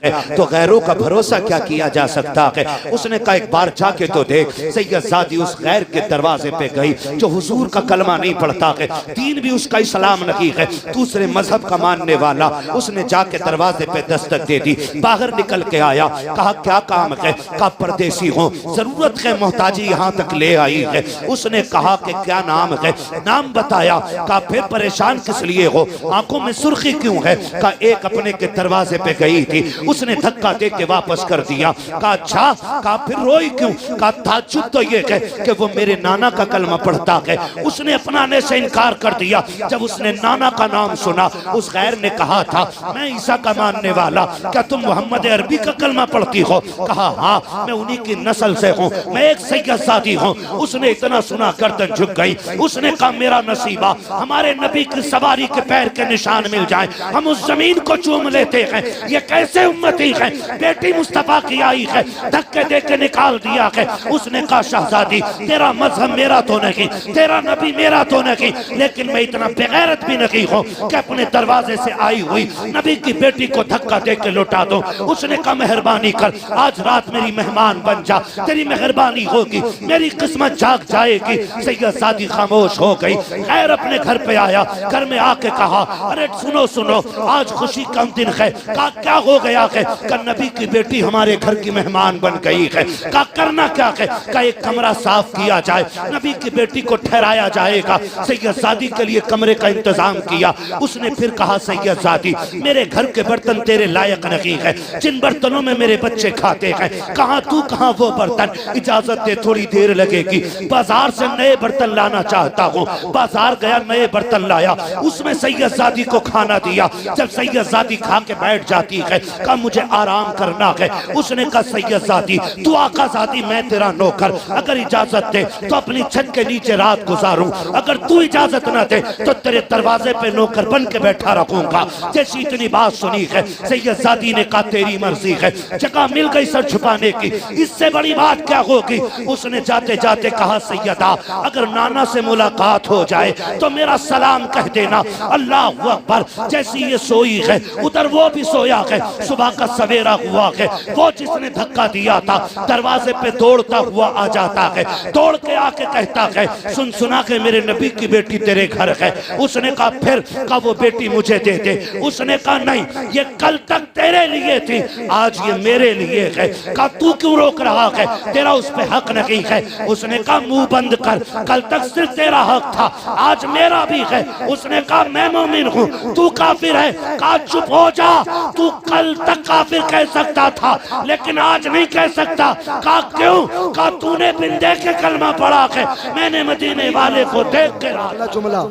तो गैरों का भरोसा क्या किया जा सकता है। उसने कहा एक बार जाके तो देख। सैयदजादी उस गैर के दरवाजे पे गई जो हुजूर का कलमा नहीं पढ़ता है, दीन भी उसका इस्लाम नहीं है, दूसरे मजहब का मानने वाला। उसने जाके दरवाजे पे दस्तक दे दी, बाहर निकल के आया, कहा क्या काम है, कहा परदेसी हो, जरूरत है, मोहताजी यहाँ तक ले आई है। उसने कहा कि क्या नाम है, नाम बताया। कहा फिर परेशान किस लिए हो, आंखों में सुर्खी क्यों है। कहा एक अपने के दरवाजे पे गई थी, उसने धक्का दे के वापस कर दिया। कहा अच्छा, कहा फिर रोई क्यों। कहा ताज्जुब तो ये है कि वो मेरे नाना का कलमा पढ़ता है, उसने अपनाने से इनकार कर दिया। जब उसने नाना का नाम सुना, उस गैर ने कहा था मैं ईसा का मानने वाला, क्या तुम मोहम्मद अरबी का कलमा पढ़ती हो। कहा हाँ, मैं उन्हीं की नस्ल से हूँ, मैं एक सैयदजादी हूँ। उसने इतना सुना गर्दन झुक गई। उसने कहा मेरा नसीबा हमारे नबी की सवारी के पैर के निशान मिल जाए, हम उस जमीन को चूम लेते हैं। ये कैसे उम्मती है, बेटी मुस्तफा की आई है, धक्के दे के निकाल दिया है। उसने कहा शहजादी तेरा मजहब मेरा तो नहीं, तेरा नबी मेरा तो नहीं, लेकिन मैं इतना बेगैरत भी नहीं हूँ कि अपने दरवाजे से आई हुई नबी की बेटी को धक्का दे के लौटा दो। उसने कहा मेहरबानी कर, आज रात मेरी मेहमान बन जा, तेरी मेहरबानी होगी, मेरी किस्मत जाग जाएगी। सैयदजादी खामोश हो गई। खैर अपने घर पे आया, घर में आके कहा अरे सुनो सुनो, आज खुशी का दिन है। कहा क्या हो गया है। कहा नबी की बेटी हमारे घर की मेहमान बन गई है। कहा करना क्या है। कहा एक कमरा साफ किया जाए, नबी की बेटी को ठहराया जाएगा। सैयदजादी के लिए कमरे का इंतजाम किया। उसने फिर कहा सैयदजादी मेरे घर के बर्तन तेरे लायक नहीं है, जिन बर्तनों में मेरे बच्चे खाते हैं, कहाँ तू कहाँ वो बर्तन, इजाजत दे थोड़ी देर लगेगी, बाजार से नए बर्तन लाना चाहता हूँ। बाजार गया, नए बर्तन लाया, उसमें सैयदजादी को खाना दिया। जब सैयदजादी खा के बैठ जाती है, कहा मुझे आराम करना है। उसने कहा सैयदजादी तू आकाजादी, मैं तेरा नौकर, अगर इजाजत दे तो अपनी छत के नीचे रात गुजारूं, अगर तू इजाजत ना दे तो तेरे दरवाजे पे नौकर बन के बैठा रखूंगा। जैसी इतनी बात सुनी है, सैयदजादी ने कहा तेरी मर्जी है, जगह मिल गई सर छुपाने की, इससे बड़ी बात क्या होगी। उसने जाते जाते कहा सैयदा अगर नाना से मुलाकात हो जाए तो मेरा सलाम कह देना। अल्लाह अकबर। जैसी ये सोई है उधर वो भी सोया है। सुबह का सवेरा हुआ है, वो जिसने धक्का दिया था दरवाजे पे दौड़ता हुआ आ जाता है, दौड़ के आके कहता है सुन सुना के मेरे नबी की बेटी तेरे घर है। उसने कहा फिर, कहा वो बेटी मुझे दे दे। उसने कहा नहीं, ये कल तक तेरे लिए थी, आज ये मेरे लिए है। कहा तू क्यों रोक रहा है, तेरा उस पे हक नहीं है। उसने कहा मुंह बंद कर, कल तक सिर्फ तेरा हक था, आज मेरा भी है। उसने कहा मैं मोमिन हूँ, तू काफिर है। कहा चुप हो जा, तू कल तक काफिर कह सकता था लेकिन आज नहीं कह सकता। कहा क्यों। कहा तूने बिन देखे कलमा पढ़ा है, मैंने मदीने वाले को देख के। जुमला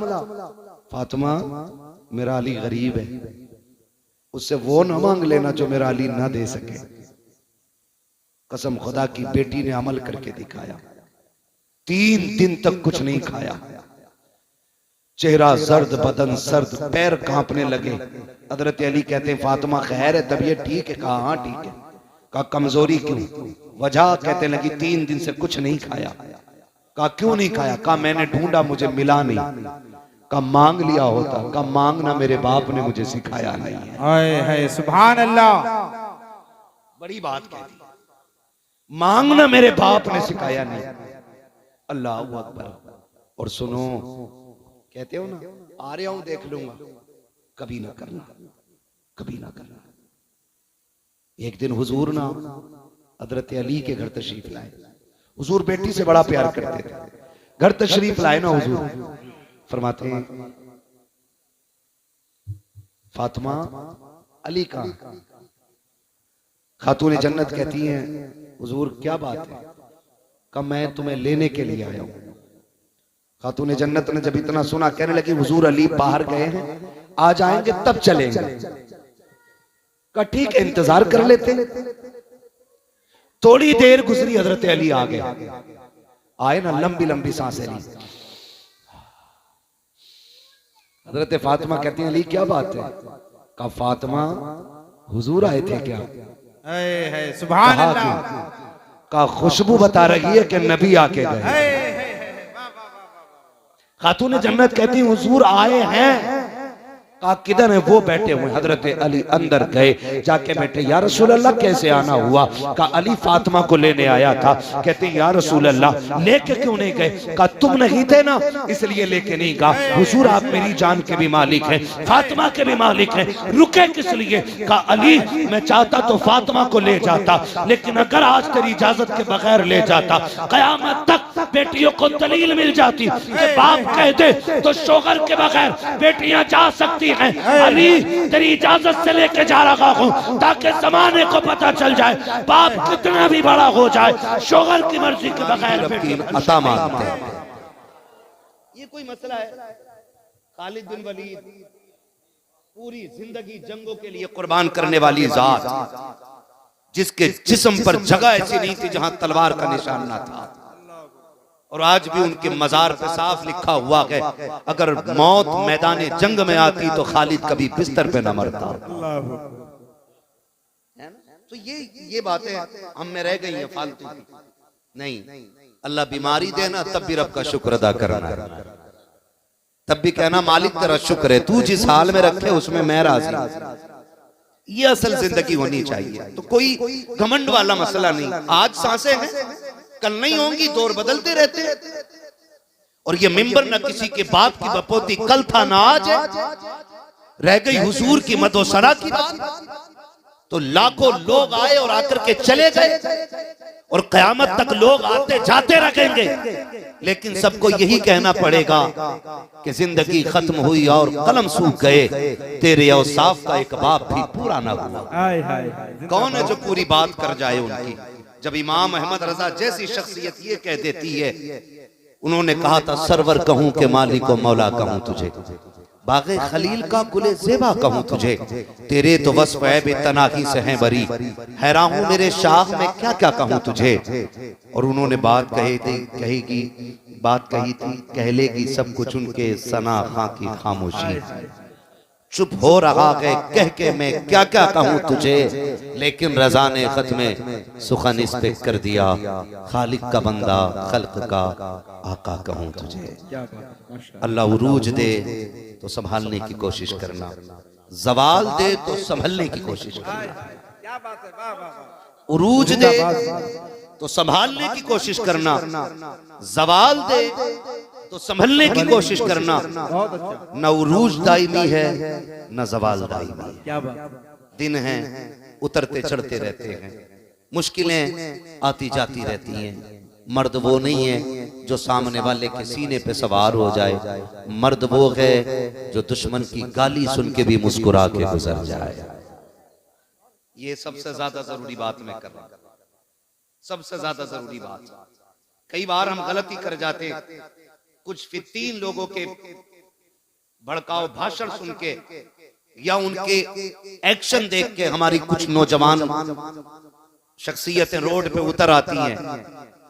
फातिमा मेरा अली गरीब है, उससे वो न मांग लेना जो मेरा अली ना दे सके। कसम खुदा की बेटी ने अमल करके दिखाया, 3 दिन तक कुछ नहीं खाया, चेहरा जर्द, बदन सर्द, पैर कांपने लगे। हजरत अली कहते हैं फातिमा खैर है, तबीयत ठीक है। कहा हाँ ठीक है। कहा कमजोरी क्यों, वजह कहते लगी 3 दिन से कुछ नहीं खाया। कहा क्यों नहीं खाया। कहा मैंने ढूंढा मुझे मिला नहीं। कहा मांग लिया होता। कहा मांगना मेरे बाप ने मुझे सिखाया नहीं है। सुभान अल्लाह, बड़ी बात कह दी, मांगना मेरे बाप ने सिखाया नहीं। अल्लाह अकबर। और सुनो, कहते हो ना आ रहा हूं देख लूंगा, कभी ना करना, कभी ना करना। एक दिन हुजूर ना हजरत अली के घर तशरीफ लाए। हुजूर बेटी से बड़ा प्यार करते थे। घर तशरीफ लाए ना हुजूर, फरमाते हैं फातिमा अली कहां। खातून जन्नत कहती हैं हुजूर क्या बात है। कहा मैं तुम्हें लेने के लिए आया हूं। खातून जन्नत ने जब इतना सुना कहने लगी हुजूर अली बाहर गए हैं, आ जाएंगे तब चलेंगे। कहा ठीक है इंतजार कर लेते। थोड़ी देर गुजरी, हजरत अली आ गए। आए ना, लंबी लंबी सांसें ली। हजरत फातिमा कहती हैं अली क्या बात है। कहा फातिमा हुजूर आए थे क्या। है सुभान अल्लाह। कहा खुशबू बता रही है कि नबी आके गए। खातून जन्नत कहती हुजूर आए हैं। कहा किधर है? वो बैठे हुए। हजरत अली अंदर गए, जाके बैठे। या रसूल अल्लाह कैसे आना हुआ? कहा अली फातिमा को लेने आया था। कहते या रसूल अल्लाह लेके क्यों नहीं गए? कहा तुम नहीं थे ना इसलिए लेके नहीं गया। हुजूर आप मेरी जान के भी मालिक हैं, फातिमा के भी मालिक हैं, रुके किस लिए? कहा अली मैं चाहता तो फातिमा को ले जाता, लेकिन अगर आज तेरी इजाजत के बगैर ले जाता कयामत तक बेटियों को दलील मिल जाती कि बाप कह दे तो शोहर के बगैर बेटियां जा सकती हैं। अली तेरी इजाजत से लेके जा रहा हूं ताकि जमाने को पता चल जाए बाप कितना भी बड़ा हो जाए शोहर की मर्जी के बगैर अता मानते हैं। ये कोई मसला है? खालिद बिन वलीद पूरी जिंदगी जंगों के लिए कुर्बान करने वाली जात, जिसके जिस्म पर जगह ऐसी नहीं थी जहां तलवार का निशान ना था, और आज भी उनके मजार पे साफ लिखा हुआ है अगर मौत मैदान जंग में आती तो खालिद कभी बिस्तर पे न मरता। तो ये बातें हम में रह गई हैं फालतू की। नहीं, अल्लाह बीमारी देना तब भी रब का शुक्र अदा करना, तब भी कहना मालिक तेरा शुक्र है, तू जिस हाल में रखे उसमें मैं राजी। ये असल जिंदगी होनी चाहिए। तो कोई घमंड वाला मसला नहीं। आज सांसें हैं, कल नहीं होंगी, दौर बदलते रहते हैं। और ये मिंबर न किसी के बाप की बपोती कल था ना आज है। रह गई हुजूर की मदोसरा की बात तो लाखों लोग आए और आकर के चले गए, और कयामत तक लोग आते जाते रहेंगे, लेकिन सबको यही कहना पड़ेगा कि जिंदगी खत्म हुई और कलम सूख गए, तेरे औसाफ का एक बाप भी पूरा ना हुआ। कौन है जो पूरी बात कर जाए उनकी? जब इमाम अहमद रजा जैसी शख्सियत ये कह देती है, उन्होंने कहा था सरवर कहूं के मालिक व मौला कहूं तुझे, बागे खलील का कुले जेबा कहूं तुझे, तेरे तो वस्फ है बेतनाही से हैं बरी, हैरान हूं मेरे शाह में क्या क्या कहूं तुझे। और उन्होंने बात कही थी, कह लेगी सब कुछ उनके सना खां की खामोशी, चुप हो रहा है कह के मैं क्या क्या कहूं तुझे, लेकिन रजा ने खत में सुखन इस पे कर दिया, खालिक का बंदा खल्क का आका कहूं तुझे। अल्लाह उरूज दे तो संभालने की कोशिश करना, जवाल दे तो संभलने की कोशिश करना। उरूज दे तो संभालने की कोशिश करना, जवाल दे तो संभलने की कोशिश करना। न उरूज दायमी है न जवाल दायमी। दिन है उतरते चढ़ते रहते हैं, मुश्किलें आती जाती रहती हैं। मर्द वो नहीं है जो सामने वाले के सीने पे सवार हो जाए, मर्द वो है जो दुश्मन की गाली सुन के भी मुस्कुरा के गुजर जाए। ये सबसे ज्यादा जरूरी बात मैं कर रहा हूं, सबसे ज्यादा जरूरी बात। कई बार हम गलती कर जाते, कुछ फित्तीन लोगों के भड़काऊ भाषण सुन के या उनके एक्शन देख के हमारी कुछ नौजवान शख्सियतें रोड पे उतर आती हैं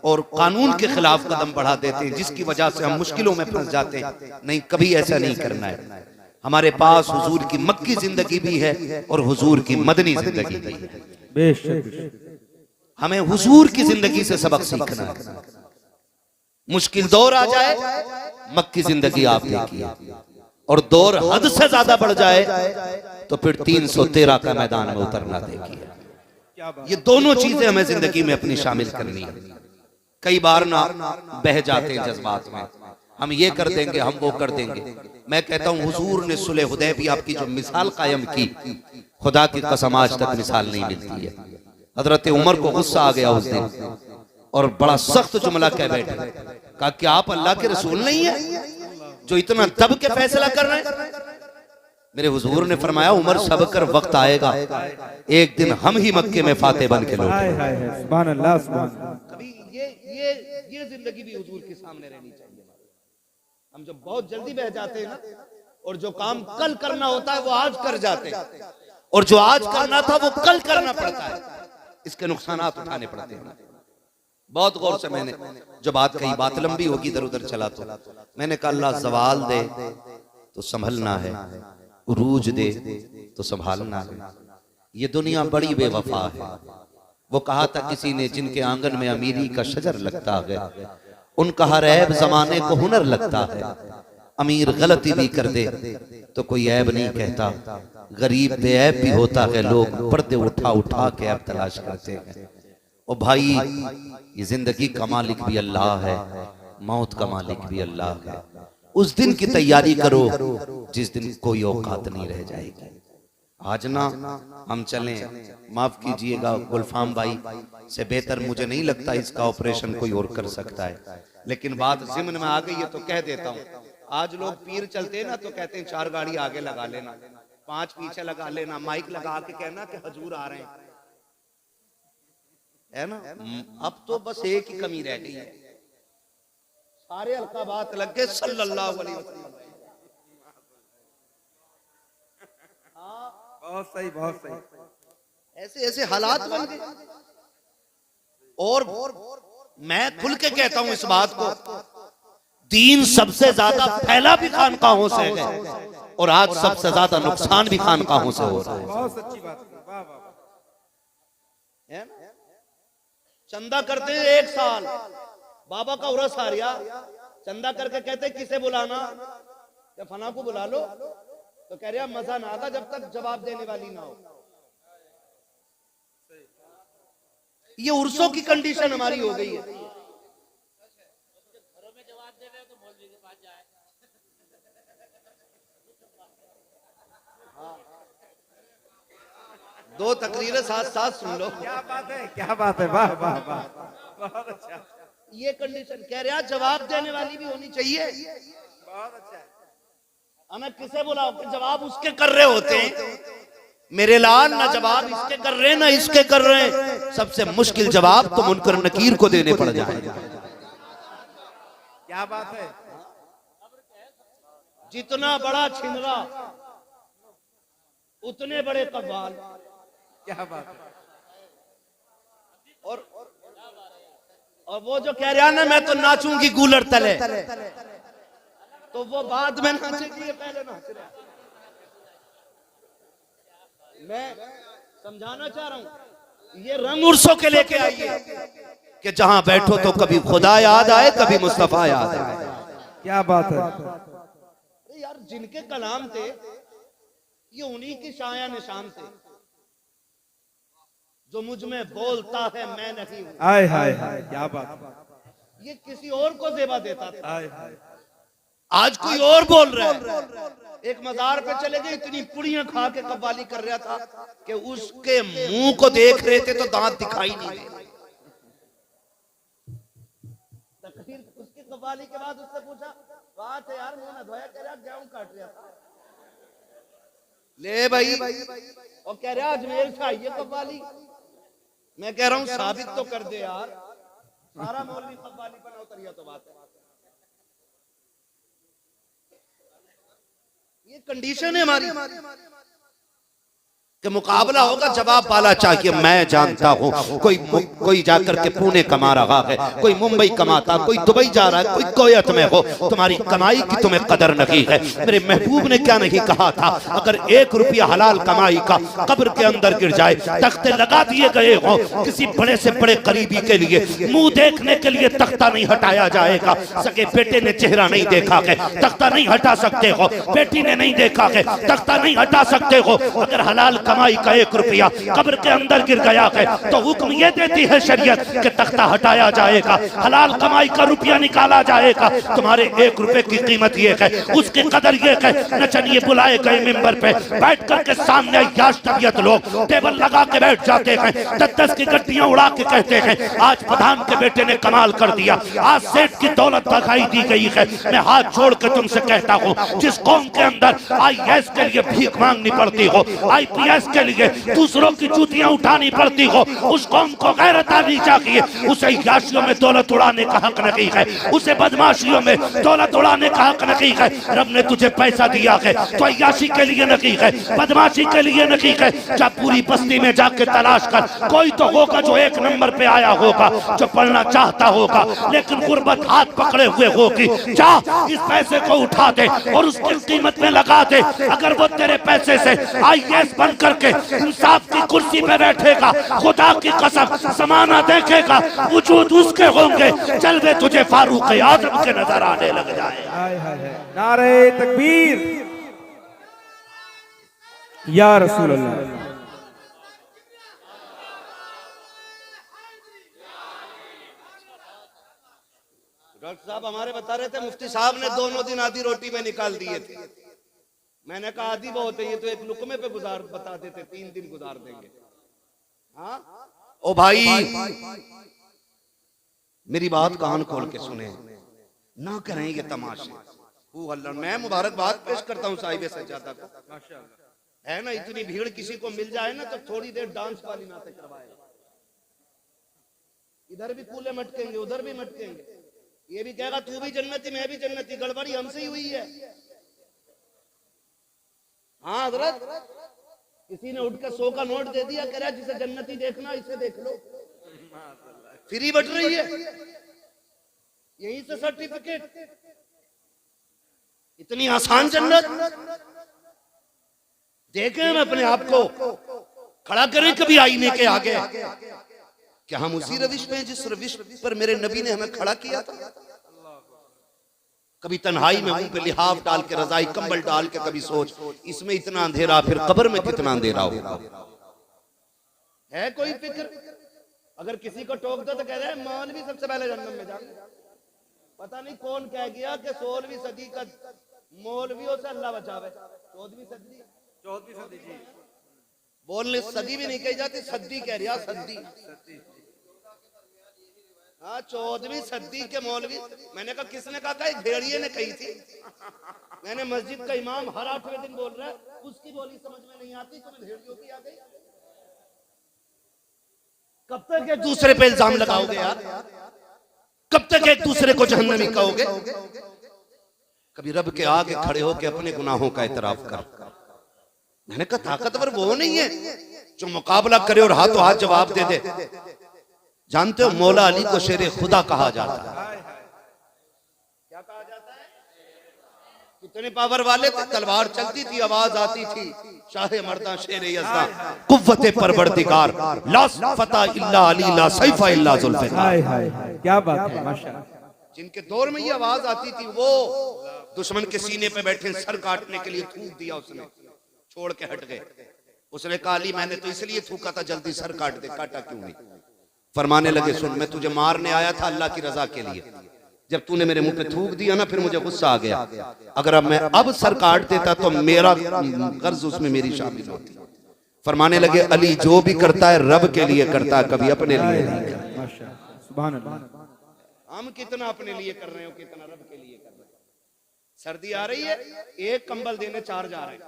और कानून के खिलाफ कदम बढ़ा देते हैं, जिसकी वजह से हम मुश्किलों में फंस जाते हैं। नहीं, कभी ऐसा नहीं करना है। हमारे पास हुजूर की मक्की जिंदगी भी है और हुजूर की मदनी जिंदगी भी है। हमें हुजूर की जिंदगी से सबक सीखना है। मुश्किल दौर आ जाए, मक्की जिंदगी आप देखिए, और दौर हद से ज्यादा बढ़ जाए तो फिर 313 का मैदान में उतरना देखिए। ये दोनों चीजें हमें जिंदगी में अपनी शामिल करनी है। कई बार ना बह जाते हैं जज्बात में, हम ये कर देंगे, हम वो कर देंगे। मैं कहता हूँ हुजूर ने सुलह हुदैबिया की जो मिसाल कायम की, खुदा की कसम आज तक मिसाल नहीं मिलती है। हजरत उमर को गुस्सा आ गया उस दिन और बड़ा सख्त जुमला कह बैठे, कहा कि आप अल्लाह के रसूल नहीं है जो इतना दब के फैसला कर रहे हैं। मेरे हुजूर ने फरमाया उमर सब कर वक्त आएगा, एक दिन हम ही मक्के में फाते बन के लौटेंगे। सुभान अल्लाह, सुभान अल्लाह। कभी ये जिंदगी भी हुजूर के सामने रहनी चाहिए। हम जब बहुत जल्दी बह जाते हैं ना, और जो काम कल करना होता है वो आज कर जाते हैं, और जो आज करना था वो कल करना पड़ता है, इसके नुकसानात उठाने पड़ते हैं। बहुत गौर से मैंने जो बात कही, बात लंबी होगी, इधर उधर चला तो मैंने कहा अल्लाह जवाल दे तो संभलना है, उरूज दे तो संभालना है। ये दुनिया बड़ी बेवफा है। वो कहा था किसी ने, जिनके आंगन में अमीरी का शजर लगता है, उनका हर ऐब जमाने को हुनर लगता है। अमीर गलती भी कर दे तो कोई ऐब नहीं कहता, गरीब बेऐब भी होता है, लोग पर्दे उठा उठा के ऐब तलाश करते हैं। ओ भाई, ये जिंदगी का मालिक भी अल्लाह है, मौत का मालिक भी अल्लाह है। उस दिन की तैयारी करो जिस दिन कोई औकात नहीं रह जाएगी। आज ना हम चलें, माफ कीजिएगा गुलफाम भाई से बेहतर मुझे नहीं लगता इसका ऑपरेशन कोई और कर सकता है, लेकिन बात ज़िम्न में आ गई है तो कह देता हूँ। आज लोग पीर चलते हैं ना तो कहते हैं 4 गाड़ी आगे लगा लेना, 5 पीछे लगा लेना, माइक लगा के कहना कि हजूर आ रहे हैं, है ना। अब तो बस एक ही कमी रह गई है, सारे हल्का बात लग गए सल्लल्लाहु अलैहि वसल्लम। बहुत सही, बहुत सही। ऐसे ऐसे हालात बन गए। और मैं खुल के कहता हूं इस बात को, दीन सबसे ज्यादा फैला भी खानकाहों से है और आज सबसे ज्यादा नुकसान भी खानकाहों से हो रहा है। बहुत सच्ची बात है। वाह वाह। है ना? चंदा करते हैं 1 साल, बाबा का उरस आ रहा, चंदा करके कहते किसे बुलाना, क्या फना को बुला लो, तो कह रहा मजा ना आता जब तक जवाब देने वाली ना हो। ये उर्सों की कंडीशन हमारी हो गई है। दो तकरीरें साथ साथ सुन लो। क्या बात है, क्या बात है। वाह वाह वाह, बहुत अच्छा। ये कंडीशन कह रहा जवाब देने वाली भी होनी चाहिए। बहुत अच्छा है। हमें किसे बुलाओ कि जवाब उसके कर रहे होते हैं। मेरे लाल ना जवाब इसके कर रहे ना इसके कर रहे हैं, सबसे मुश्किल जवाब तो मुनकर नकीर को देने पड़ जाए। क्या बात है। जितना बड़ा छिंदरा उतने बड़े कव्वाल। क्या बात है। और वो जो कह रहा ना मैं तो नाचूंगी गूलर तले, तो वो बाद में नाचेगी, पहले नाच रहा। मैं समझाना चाह रहा हूं, ये रंग उर्सों के लेके आइए कि जहां बैठो तो कभी खुदा याद आए, कभी मुस्तफा याद आए। क्या बात है। यार जिनके कलाम थे ये उन्हीं की शाया निशान थे, जो मुझ में बोलता है मैं नहीं हूं। हाय हाय हाय, क्या बात। ये किसी और को जेबा देता था, हाय हाय। आज कोई और बोल रहा है। एक मजार पे चले गए, इतनी पुड़ियां खा के कव्वाली कर रहा था कि उसके मुंह को देख रहे थे तो दांत दिखाई नहीं दे। उसकी कव्वाली के बाद उससे पूछा, बात है यार मुंह ना धोया, कह रहा गेहूं काट रहा था। ले भाई, और कह रहा अजमेर से आई है कव्वाली। मैं कह रहा हूं साबित तो कर दे यार, सारा मौलवी कव्वाली बना उतरिया तो बात है। ये कंडीशन है हमारी कि मुकाबला होगा, जवाब वाला चाहिए। मैं जानता हूं कोई जाकर के पुणे कमा रहा है, कोई मुंबई कमाता, कोई दुबई जा रहा है, कोई कोयत में हो, तुम्हारी कमाई की तुम्हें कदर नहीं है। मेरे महबूब ने क्या नहीं कहा था, अगर 1 रुपया हलाल कमाई का कब्र के अंदर गिर जाए, तख्ते लगा दिए गए हो, किसी बड़े से बड़े करीबी के लिए मुंह देखने के लिए तख्ता नहीं हटाया जाएगा। सके बेटे ने चेहरा नहीं देखा है, तख्ता नहीं हटा सकते हो, बेटी ने नहीं देखा है, तख्ता नहीं हटा सकते हो। अगर हलाल कमाई का 1 रुपया कब्र के अंदर गिर गया है तो हुक्म ये देती है शरीयत कि तख्ता हटाया जाएगा, हलाल कमाई का रुपया निकाला जाएगा। तुम्हारे 1 रुपए की कीमत ये है, उसकी कदर ये है। नचनिए बुलाए गए मिंबर पे, बैठ करके सामने याश तबीयत लोग टेबल लगा के बैठ जाते हैं, 10-10 की गड्डियां उड़ा के कहते हैं आज प्रधान के बेटे ने कमाल कर दिया, आज सेठ की दौलत दिखाई दी गई है। मैं हाथ जोड़ के तुमसे कहता हूँ, जिस कौम के अंदर IAS के लिए भीख मांगनी पड़ती हो, IPS के लिए दूसरों की जूतियां उठानी पड़ती हो, उस कौम को गैरत आनी चाहिए। उसे याशियों में दौलत उड़ाने का हक नहीं है, उसे बदमाशियों में दौलत उड़ाने का हक नहीं है। रब ने तुझे पैसा दिया है तो अय्याशी के लिए नहीं है, बदमाशी के लिए नहीं है। जब पूरी बस्ती में जाके तलाश कर, कोई तो होगा जो 1 नंबर पे आया होगा, जो पढ़ना चाहता होगा, लेकिन गुर्बत हाथ पकड़े हुए होगी। जा इस पैसे को उठा दे और उसकी कीमत में लगा दे। अगर वो तेरे पैसे से IAS बनकर करके इंसाफ की कुर्सी पे बैठेगा, खुदा की कसम ज़माना देखेगा, वजूद उसके होंगे, जलवे तुझे फारूक आजम के नजर आने लग जाए। हाय हाय हाय, नारे तकबीर या रसूल अल्लाह। डॉक्टर साहब हमारे बता रहे थे मुफ्ती साहब ने दोनों दिन आधी रोटी में निकाल दिए थे। मैंने कहा आधी बहुत है, ये तो एक लुकमे पे गुजार बता देते, 3 दिन गुजार देंगे। हाँ ओ भाई, मेरी बात कान खोल के सुने, ना करें ये तमाशे। अल्लाह, मैं मुबारकबाद पेश करता हूँ साहिब सज्जादा को, है ना। इतनी भीड़ किसी को मिल जाए ना तो थोड़ी देर डांस वाली नाते करवाए। इधर भी कूले मटकेंगे, उधर भी मटकेंगे, ये भी कहेगा तू भी जन्नती मैं भी जन्नती, गड़बड़ी हमसे ही हुई है। हाँ हजरत, किसी ने उठ के 100 का नोट दे दिया, कह रहा जिसे जन्नती देखना इसे देख लो, फ्री बट रही है, यहीं से सर्टिफिकेट। इतनी आसान जन्नत देखें, हम अपने आप को खड़ा करें कभी आईने के आगे, क्या हम उसी रविश में जिस रविश पर मेरे नबी ने हमें खड़ा किया था। कभी तन्हाई में मुंह पे लिहाफ डाल के, रजाई कंबल डाल के, कभी सोच इसमें इतना अंधेरा, फिर कब्र में कितना अंधेरा होगा। है कोई फिक्र? अगर किसी को टोक दो तो कह रहे हैं मौलवी सबसे पहले जन्नत में जाएंगे। पता नहीं कौन कह गया कि 16वीं सदी का मौलवियों से अल्लाह बचावे। 14वीं सदी जी, बोलने सदी भी नहीं कही जाती, सदी कह रहा, सदी। हाँ 14वीं सदी के मौलवी। मैंने कहा किसने कहा था? एक भेड़िए ने कही थी। मैंने मस्जिद का इमाम हर 8वें दिन बोल रहा है, उसकी बोली समझ में नहीं आती, तुम्हें भेड़ियों की आ गई। कब तक एक दूसरे पे इल्जाम लगाओगे यार? कब तक एक दूसरे को जहन्नमी कहोगे? कभी रब के आगे खड़े होके अपने गुनाहों का एतराफ कर। मैंने कहा ताकतवर वो नहीं है जो मुकाबला करे और हाथों हाथ जवाब दे दे। जानते हो मौला अली को शेरे खुदा कहा जाता है। क्या कहा जाता है? कितने पावर वाले थे, तलवार चलती थी, आवाज आती थी, शाहे मर्दा शेरे यज़दा, कुव्वते परवरदिगार, ला फता इल्ला अली, ला सैफा इल्ला जुल्फ़िकार। हाय हाय, क्या बात है, माशाअल्लाह। जिनके दौर में ये आवाज आती थी, वो दुश्मन के सीने पे बैठे सर काटने के लिए थूक दिया, उसने छोड़ के हट गए। उसने कहा अली मैंने तो इसलिए थूका था, जल्दी सर काट दे, काटा क्यों नहीं? फरमाने लगे सुन, मैं तुझे मारने आया था अल्लाह की रजा के लिए, जब तूने मेरे मुंह पे थूक दिया ना, फिर मुझे गुस्सा आ गया। अगर अब मैं अब सर काट देता तो मेरा कर्ज उसमें मेरी शामिल होती। फरमाने लगे अली जो भी करता है रब के लिए करता है, कभी अपने लिए नहीं करता। सुभान अल्लाह। हम कितना अपने लिए कर रहे हो, कितना रब के लिए कर रहे हैं। सर्दी आ रही है, एक कंबल देने 4 जा रहे हैं,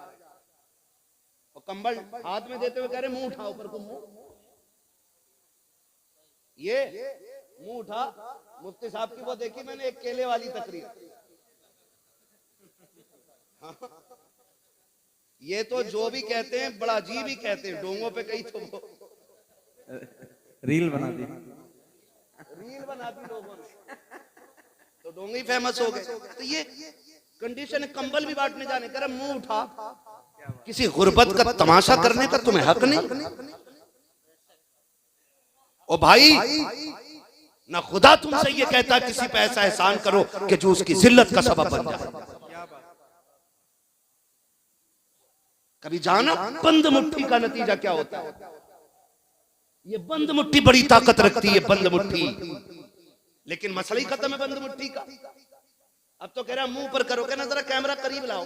और कंबल हाथ में देते हुए कह रहे मुंह उठा ऊपर को, मुंह ये मुंह उठा। मुफ्ती साहब की वो देखी मैंने एक केले वाली तकरीर। ये तो जो भी कहते हैं बड़ा अजीब ही कहते हैं, डोंगों पे कहीं तो वो रील बना दी, लोगों ने तो डोंगे फेमस हो गए। तो ये कंडीशन है, कंबल भी बांटने जाने कर मुंह उठा। किसी गुर्बत का तमाशा करने का तुम्हें हक नहीं। ओ भाई, ना खुदा तुमसे ये कहता किसी पे ऐसा एहसान करो कि जो उसकी जिल्लत का सबब बन जाए। कभी जाना बंद मुट्ठी का नतीजा क्या होता है? ये बंद मुट्ठी बड़ी ताकत रखती है, बंद मुट्ठी, लेकिन मसला ही खत्म है बंद मुट्ठी का। अब तो कह रहा मुंह पर करो, कहना जरा कैमरा करीब लाओ,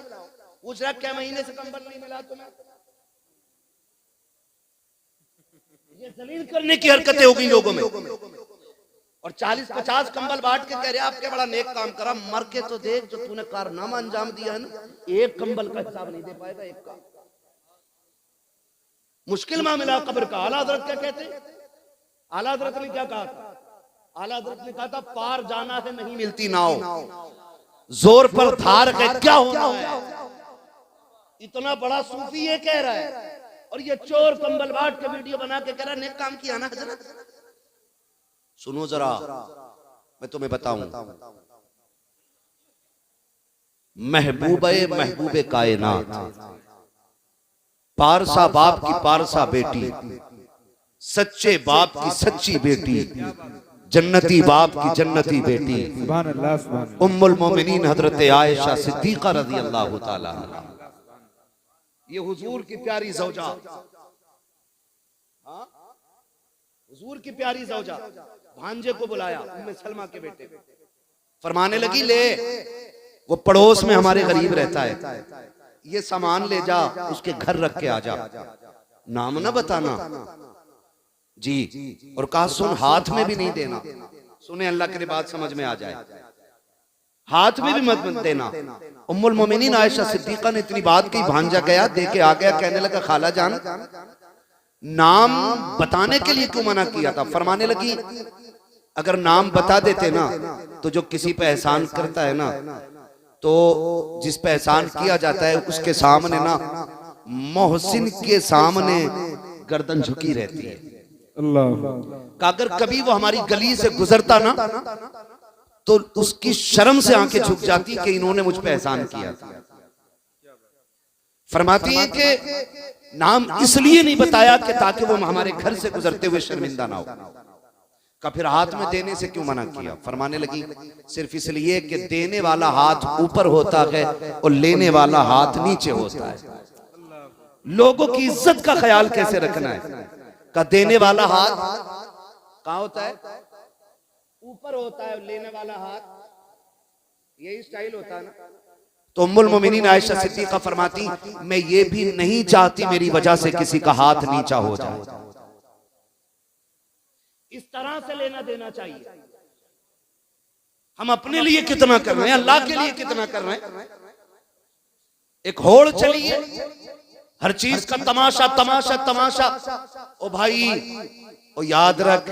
पूछ रहा क्या महीने से कंबल नहीं मिला तुम्हें? ये जलील करने की हरकतें हो गई लोगों में। और 40-50 कंबल बांट के कह रहे आप क्या बड़ा नेक काम करा, मर के तो देख जो तूने कारनामा अंजाम दिया है ना, एक कंबल का हिसाब नहीं दे पाएगा, एक का। मुश्किल मामला कब्र का। आला हजरत क्या कहते हैं? आला हजरत ने क्या कहा था? आला हजरत ने कहा था पार जाना है नहीं मिलती नाव, जोर पर धार है क्या होना है। इतना बड़ा सूफी ये कह रहा है, और ये चोर कंबल बांट के वीडियो बना के कह रहा है नेक काम किया ना हजरत। सुनो जरा, मैं तुम्हें बताऊं, महबूबे महबूबे कायनात पारसा बाप की पारसा बेटी, सच्चे बाप की सच्ची बेटी, जन्नती बाप की जन्नती बेटी, सुभान अल्लाह सुभान अल्लाह। उम्मुल मोमिनीन हजरत आयशा सिद्दीका रज़ी अल्लाह ताला अन्हा। ये हुजूर की प्यारी ज़ौजा, हुजूर की प्यारी ज़ौजा भांजे को बुलाया, उम्मे सलमा के बेटे, फरमाने लगी ले, वो पड़ोस में हमारे गरीब रहता है, ये सामान ले जा, उसके घर रख के आ जा, नाम ना बताना जी। और कहा सुन, हाथ में भी नहीं देना, सुने अल्लाह के बात समझ में आ जाए, हाथ में भी मत देना। उम्मुल मोमिनीन आयशा सिद्दीका ने इतनी बात की, भांजा गया, दे के आ गया, कहने लगा खाला जान नाम बताने के लिए क्यों मना किया था? फरमाने लगी अगर नाम बता देते ना तो जो किसी पे एहसान करता है ना, तो जिस पे एहसान किया जाता है उसके सामने ना, मोहसिन के सामने गर्दन झुकी रहती है। अल्लाह, अगर कभी वो हमारी गली से गुजरता ना तो उसकी शर्म से आंखें झुक जाती कि इन्होंने मुझ पे एहसान किया था। फरमाती है कि नाम इसलिए नहीं बताया कि ताकि वो हमारे घर से गुजरते हुए शर्मिंदा ना हो। का फिर हाथ में देने से क्यों मना किया? फरमाने लगी सिर्फ इसलिए कि देने वाला हाथ ऊपर होता है और लेने वाला हाथ नीचे होता है। लोगों की इज्जत का ख्याल कैसे रखना है? का देने वाला हाथ कहाँ होता है? ऊपर होता है, लेने वाला हाथ, यही स्टाइल होता है ना। तो उम्मुल मोमिनीन आयशा सिद्दीका फरमाती मैं ये भी नहीं चाहती मेरी वजह से किसी का हाथ नीचा हो जाए। इस तरह से लेना देना चाहिए। हम अपने लिए कितना कर रहे हैं, अल्लाह के लिए कितना कर रहे हैं। एक होड़ चली है, हर चीज का तमाशा तमाशा तमाशा। ओ भाई, ओ याद रख,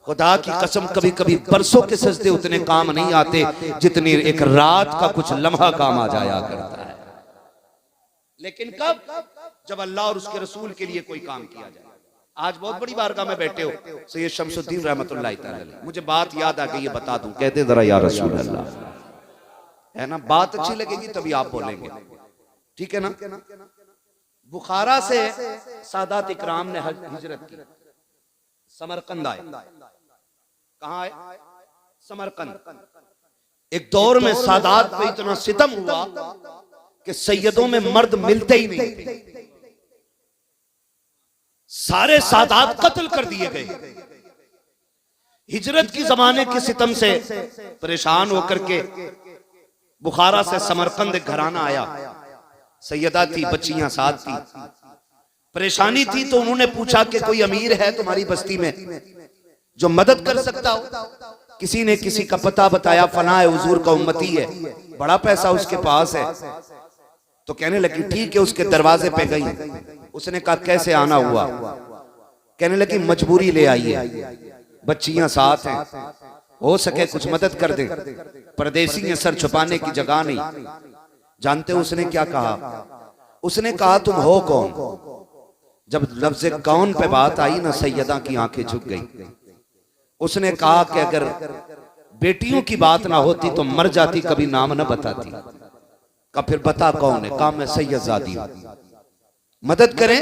खुदा की कसम कभी कभी बरसों के सजदे उतने काम नहीं आते जितनी एक रात का कुछ लम्हा काम आ जाया करता है। लेकिन कब? जब अल्लाह और उसके रसूल के लिए कोई काम किया जाए। आज बहुत बड़ी बारगाह में बैठे हो सैयद शमसुद्दीन रहमतुल्लाह तआला अलैह, मुझे बात याद आ गई है, बता दूं। कहते जरा या रसूल अल्लाह, है ना, बात अच्छी लगेगी तभी आप बोलेंगे, ठीक है ना। बुखारा से सादात इकराम ने हिजरत की, समरकंद आए। कहाँ आए? समरकंद। एक दौर में सादात पे इतना सितम हुआ कि सैयदों में मर्द मिलते ही नहीं, सारे सादात कत्ल कर दिए गए। हिजरत की जमाने के सितम से परेशान होकर के बुखारा से समरकंद एक घराना आया। सैयदा थी, बच्चियां साथ थी, परेशानी थी, तो उन्होंने पूछा कि कोई अमीर है तुम्हारी बस्ती में जो मदद कर सकता हो? किसी ने किसी का पता बताया, फना है, हुजूर का उम्मती है, बड़ा पैसा उसके पास है। तो कहने लगी ठीक है, उसके दरवाजे पे गई। उसने कहा कैसे आना हुआ? कहने लगी मजबूरी ले आई है, बच्चियां साथ हैं, हो सके कुछ मदद कर दे। परदेसी है, सर छुपाने की जगह नहीं। जानते हो उसने क्या कहा? उसने कहा तुम हो कौन? जब लफ्ज़ कौन पे बात आई ना, सैयदा की आंखें झुक गई। उसने कहा कि अगर बेटियों की बात ना होती तो मर जाती, कभी नाम ना बताती। का फिर बता कौन है? कहा मैं सैयदजादी हूं, मदद करें,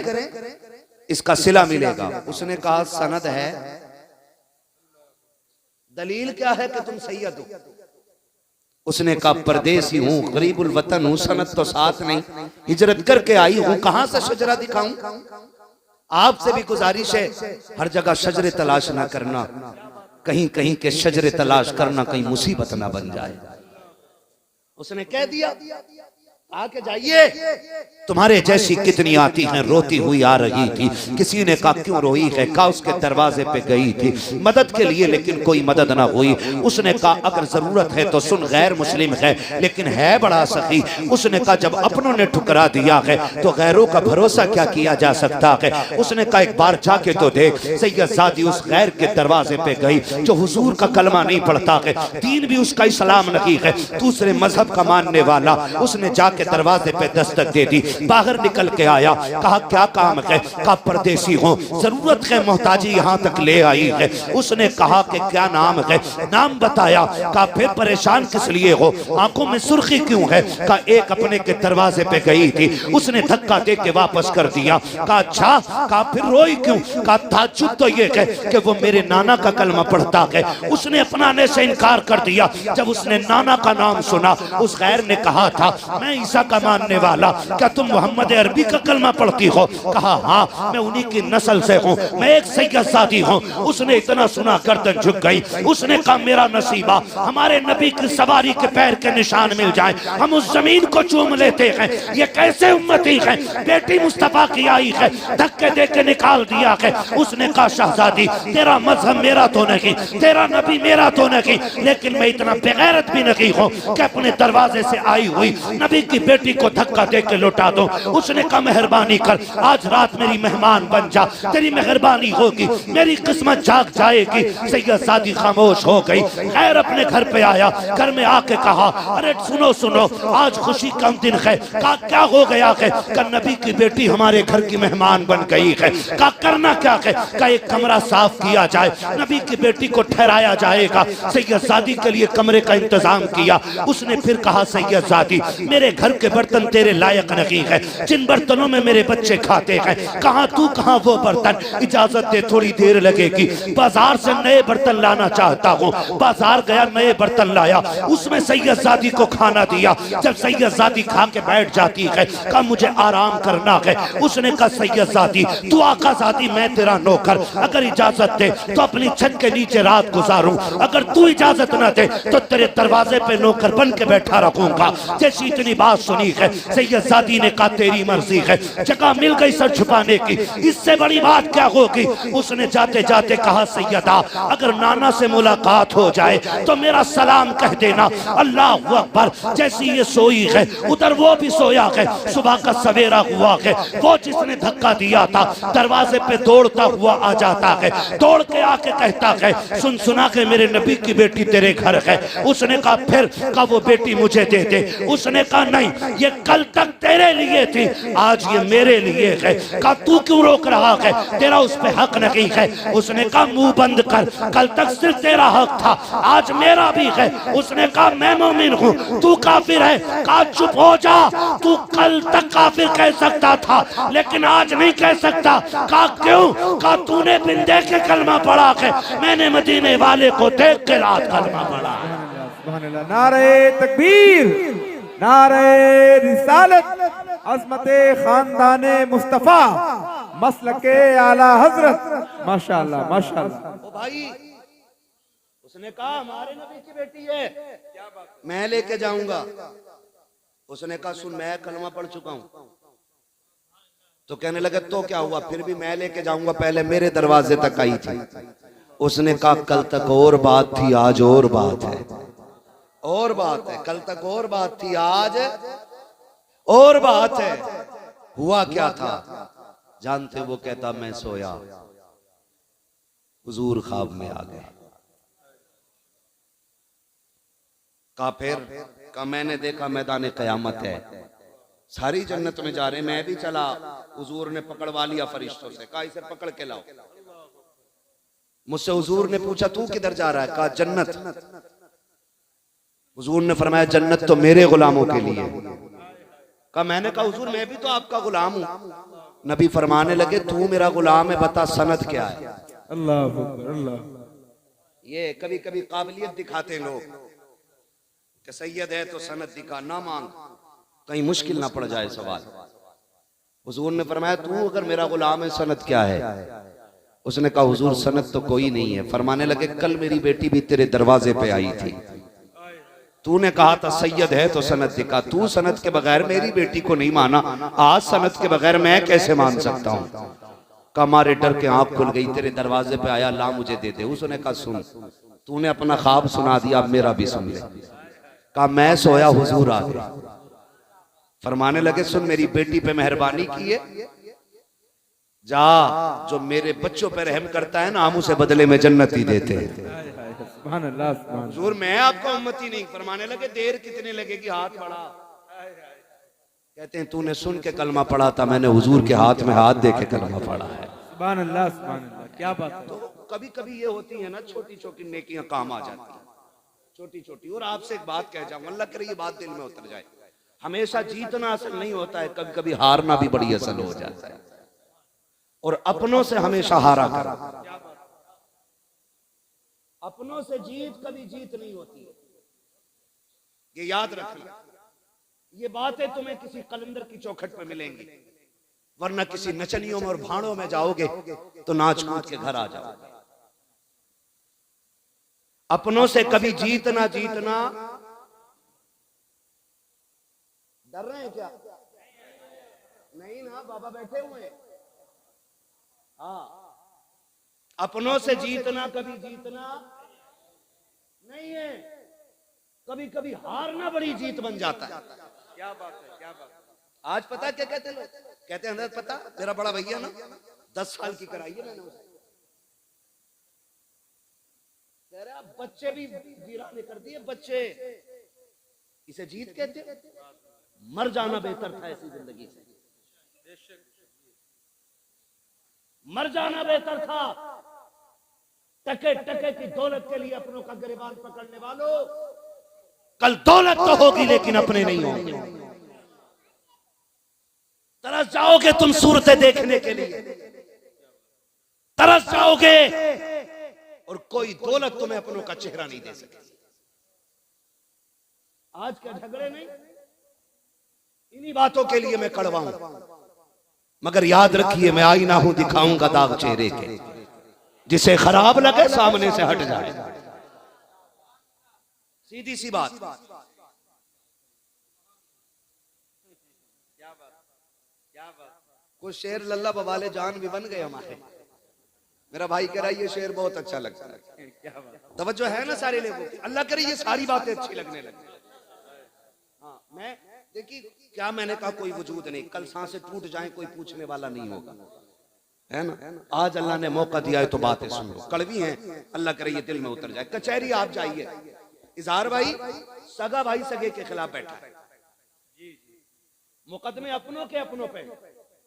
इसका सिला मिलेगा। उसने कहा सनद है, दलील क्या है कि तुम सैयद हो? उसने कहा परदेसी हूं, गरीबुल वतन हूं, सनद तो साथ नहीं, हिजरत करके आई हूं, कहां से शजरा दिखाऊं? आपसे भी गुजारिश है, हर जगह शजरे तलाश ना करना, कहीं कहीं के शजरे तलाश करना कहीं मुसीबत ना बन जाए। उसने कह दिया आके जाइए, तुम्हारे जैसी कितनी आती हैं, रोती हुई आ रही थी। किसी ने कहा क्यों रोई है? कहा उसके दरवाजे पे गई थी मदद के लिए, लेकिन कोई मदद ना हुई। उसने कहा अगर जरूरत है तो सुन, गैर मुस्लिम है लेकिन है बड़ा सखी। उसने कहा जब अपनों ने ठुकरा दिया है तो गैरों का भरोसा क्या किया जा सकता है? उसने कहा एक बार जाके तो देख। सैयदजादी उस गैर के दरवाजे पे गई जो हुजूर का कलमा नहीं पढ़ता है, दीन भी उसका इस्लाम नहीं है, दूसरे मजहब का मानने वाला। उसने जाके जाके दरवाजे पे दस्तक दे दी, बाहर निकल के आया, कहा क्या काम है? कहा परदेसी हूँ, जरूरत है, मोहताजी यहाँ तक ले आई है। उसने कहा कि क्या नाम है? नाम बताया। कहा फिर परेशान किस लिए हो, आंखों में सुर्खी क्यों है? कहा एक अपने के दरवाजे पे गई थी, उसने धक्का दे के वापस कर दिया। कहा अच्छा, कहा फिर रोई क्यों? कहा ताज्जुब तो ये है कि वो मेरे नाना का कलमा पढ़ता है, उसने अपनाने से इनकार कर दिया। जब उसने नाना का नाम सुना, उस गैर ने कहा था मैं ईसा का मानने वाला, क्या तुम मोहम्मद अरबी का कलमा पढ़ती हो? कहा हाँ, मैं उन्हीं की नस्ल से हूँ, मैं एक सैयद हूँ। उसने इतना सुना गर्दन झुक गई। उसने कहा मेरा नसीबा हमारे नबी की सवारी के पैर के निशान मिल जाए, हम उस जमीन को चूम लेते हैं। ये कैसे उम्मती है, बेटी मुस्तफा की आई है, धक्के दे के निकाल दिया है। उसने कहा शहजादी तेरा मजहब मेरा तो नहीं, तेरा नबी मेरा तो नहीं, लेकिन मैं इतना बेगैरत भी नहीं हूँ कि अपने दरवाजे से आई हुई नबी की बेटी को धक्का दे के लौटा दो। उसने कहा मेहरबानी कर, आज रात मेरी मेहमान बन जा, तेरी मेहरबानी होगी, मेरी किस्मत जाग जाएगी। सैयदजादी खामोश हो गई। खैर अपने घर पे आया, घर में आके कहा अरे सुनो सुनो, आज खुशी का दिन है। कहा क्या हो गया है? कहा नबी की बेटी हमारे घर की मेहमान बन गई है। कहा करना क्या है? कहा एक कमरा साफ किया जाए, नबी की बेटी को ठहराया जाएगा। सैयदजादी के लिए कमरे का इंतजाम किया। उसने फिर कहा सैयदजादी मेरे घर के बर्तन तेरे लायक नहीं है, जिन बर्तनों में मेरे बच्चे खाते हैं, कहाँ तू कहाँ वो बर्तन, इजाजत दे थोड़ी देर लगेगी, बाजार से नए बर्तन लाना चाहता हूँ। बाजार गया, नए बर्तन लाया, उसमें सैयदजादी को खाना दिया। जब सैयदजादी खा के बैठ जाती है, कहा मुझे आराम करना है। उसने कहा सैयदजादी तू आकाजादी, मैं तेरा नौकर, अगर इजाजत दे तो अपनी छत के नीचे रात गुजारूं, अगर तू इजाजत न दे तो तेरे दरवाजे पे नौकर बन के बैठा रखूंगा। जैसी इतनी बात सुनी है, सैयदजादी ने कहा तेरी मर्जी है, जगह मिल गई सर छुपाने की, इससे बड़ी बात क्या होगी। उसने जाते जाते कहा सैयदा अगर नाना से मुलाकात हो जाए तो मेरा सलाम कह देना। अल्लाह अकबर। जैसी ये सोई है, उधर वो भी सोया है। सुबह का सवेरा हुआ है, वो जिसने धक्का दिया था दरवाजे पे दौड़ता हुआ आ जाता है, दौड़ के आके कहता है सुन सुना के मेरे नबी की बेटी तेरे घर है। उसने कहा फिर? कहा वो बेटी मुझे दे दे। उसने कहा नहीं, ये कल तक तेरे लिए थी, आज ये मेरे लिए है। कहा तू क्यों रोक रहा है, तेरा उस पे हक नहीं है। उसने कहा मुंह बंद कर, कल तक सिर्फ तेरा हक था, आज मेरा भी है। उसने कहा मैं मोमिन हूँ, तू काफिर है। कहा चुप हो जा, तू कल तक काफिर कह सकता था लेकिन आज नहीं कह सकता। कहा क्यों? कहा तूने बिन देखे कलमा पढ़ा है, मैंने मदीने वाले को देख के रात कलमा पढ़ा। नारे तकबीर, नारे रिसालत, अज़मते खानदाने मुस्तफा, मसलके आला हजरत। माशाअल्लाह माशाअल्लाह। ओ भाई, उसने कहा हमारे नबी की बेटी है, मैं लेके जाऊंगा। उसने कहा सुन मैं कलमा पढ़ चुका हूं। तो कहने लगे तो क्या हुआ, फिर भी मैं लेके जाऊंगा, पहले मेरे दरवाजे तक आई थी। उसने कहा कल तक और बात थी, आज और बात है, और बात है। कल तक और बात थी, आज और बात है। हुआ क्या था जानते? वो कहता मैं सोया, हुजूर ख्वाब में आ गए। कहा फिर? कहा मैंने देखा मैदान कयामत है, सारी जन्नत में जा रहे, मैं भी चला, हुजूर ने पकड़वा लिया फरिश्तों से, कहा इसे पकड़ के लाओ। मुझसे हुजूर ने पूछा तू किधर जा रहा है? कहा जन्नत। हुजूर ने फरमाया जन्नत तो मेरे गुलामों के लिए। कहा मैंने कहा हुजूर मैं भी तो आपका गुलाम हूं। नबी फरमाने लगे तू मेरा गुलाम है, बता सनद क्या है? अल्लाह अकबर अल्लाह। ये कभी कभी काबिलियत दिखाते लोग कि सैयद है तो सनद दिखा, ना मांग, कहीं मुश्किल ना पड़ जाए सवाल। हुजूर ने फरमाया तू अगर मेरा गुलाम है सनद क्या है? उसने कहा हुजूर सनद तो कोई नहीं है। फरमाने लगे कल मेरी बेटी भी तेरे दरवाजे पे आई थी, तूने कहा था सैयद है तो सनद दिखा, तू सनद के बगैर मेरी बेटी को नहीं माना, आज सनद के बगैर मैं कैसे मान सकता हूँ? का मारे डर के आंख खुल गई, तेरे दरवाजे पे आया, ला मुझे दे दे। उसने कहा सुन तूने अपना ख्वाब सुना दिया, अब मेरा भी सुन ले। कहा मैं सोया, हुजूर आ गए। फरमाने लगे सुन मेरी बेटी पे मेहरबानी की है, जा जो मेरे बच्चों पे रहम करता है ना हम उसे बदले में जन्नत ही देते हैं। हुजूर मैं आपका उम्मती नहीं। फरमाने लगे देर कितने लगेगी, हाथ बढ़ा। कहते हैं तूने सुन के कलमा पढ़ा था, मैंने हुजूर के हाथ में हाथ दे के कलमा पढ़ा है। सुभान अल्लाह, सुभान अल्लाह, क्या बात है। तो कभी कभी ये होती है ना, छोटी छोटी नेकियां काम आ जाती हैं, छोटी छोटी। और आपसे एक बात कह जाऊं, अल्लाह करे ये बात दिल में उतर जाए, हमेशा जीतना असल नहीं होता है, कभी कभी हारना भी बड़ी असल हो जाता है। और अपनों से हमेशा हारा करो, अपनों से जीत कभी जीत नहीं होती है, ये याद रखना। ये बातें तुम्हें किसी कलंदर की चौखट पे मिलेंगी, वरना किसी नचनियों में और भाड़ों में जाओगे तो नाच कूद के घर आ जाओगे। अपनों से कभी जीतना जीतना। डर रहे हैं क्या? नहीं ना, बाबा बैठे हुए हैं। हाँ, अपनों से जीतना कभी जीतना नहीं है, कभी कभी हारना बड़ी जीत बन जाता है। क्या बात है, क्या बात है। आज पता क्या कहते हैं लोग? कहते हैं हजरत पता, मेरा बड़ा भैया ना 10 साल की कराई है मैंने उसे। कह रहे आप बच्चे भी वीराने कर दिए बच्चे, इसे जीत कहते हैं? मर जाना बेहतर था ऐसी जिंदगी से, मर जाना बेहतर था। टके टके की दौलत के लिए अपनों का गिरबान पकड़ने वालों, कल दौलत तो होगी लेकिन अपने नहीं होंगे। तरस जाओगे तुम सूरतें देखने के लिए, तरस जाओगे, और कोई दौलत तुम्हें अपनों का चेहरा नहीं दे सकेगी। आज के झगड़े नहीं, इन्हीं बातों के लिए मैं कड़वा हूं। मगर याद रखिए, मैं आईना हूं, दिखाऊंगा दाग चेहरे के, जिसे खराब लगे सामने से हट जाए। सीधी सी बात। कुछ शेर लल्ला बवाले जान भी बन गए हमारे। मेरा भाई कह रहा है ये शेर बहुत अच्छा लगता है। तवज्जो है ना सारे लोगों की? अल्लाह करे ये सारी बातें अच्छी लगने लगी। हाँ, मैं देखिए क्या मैंने कहा, कोई वजूद नहीं, कल सांसें टूट जाएं कोई पूछने वाला नहीं होगा, है ना। आज अल्लाह ने मौका दिया है तो बातें सुन लो, कड़वी हैं, अल्लाह करे ये दिल में उतर जाए। कचहरी आप जाइए, इजहार भाई सगा भाई सगे के खिलाफ बैठा है, मुकदमे अपनों के अपनों पे,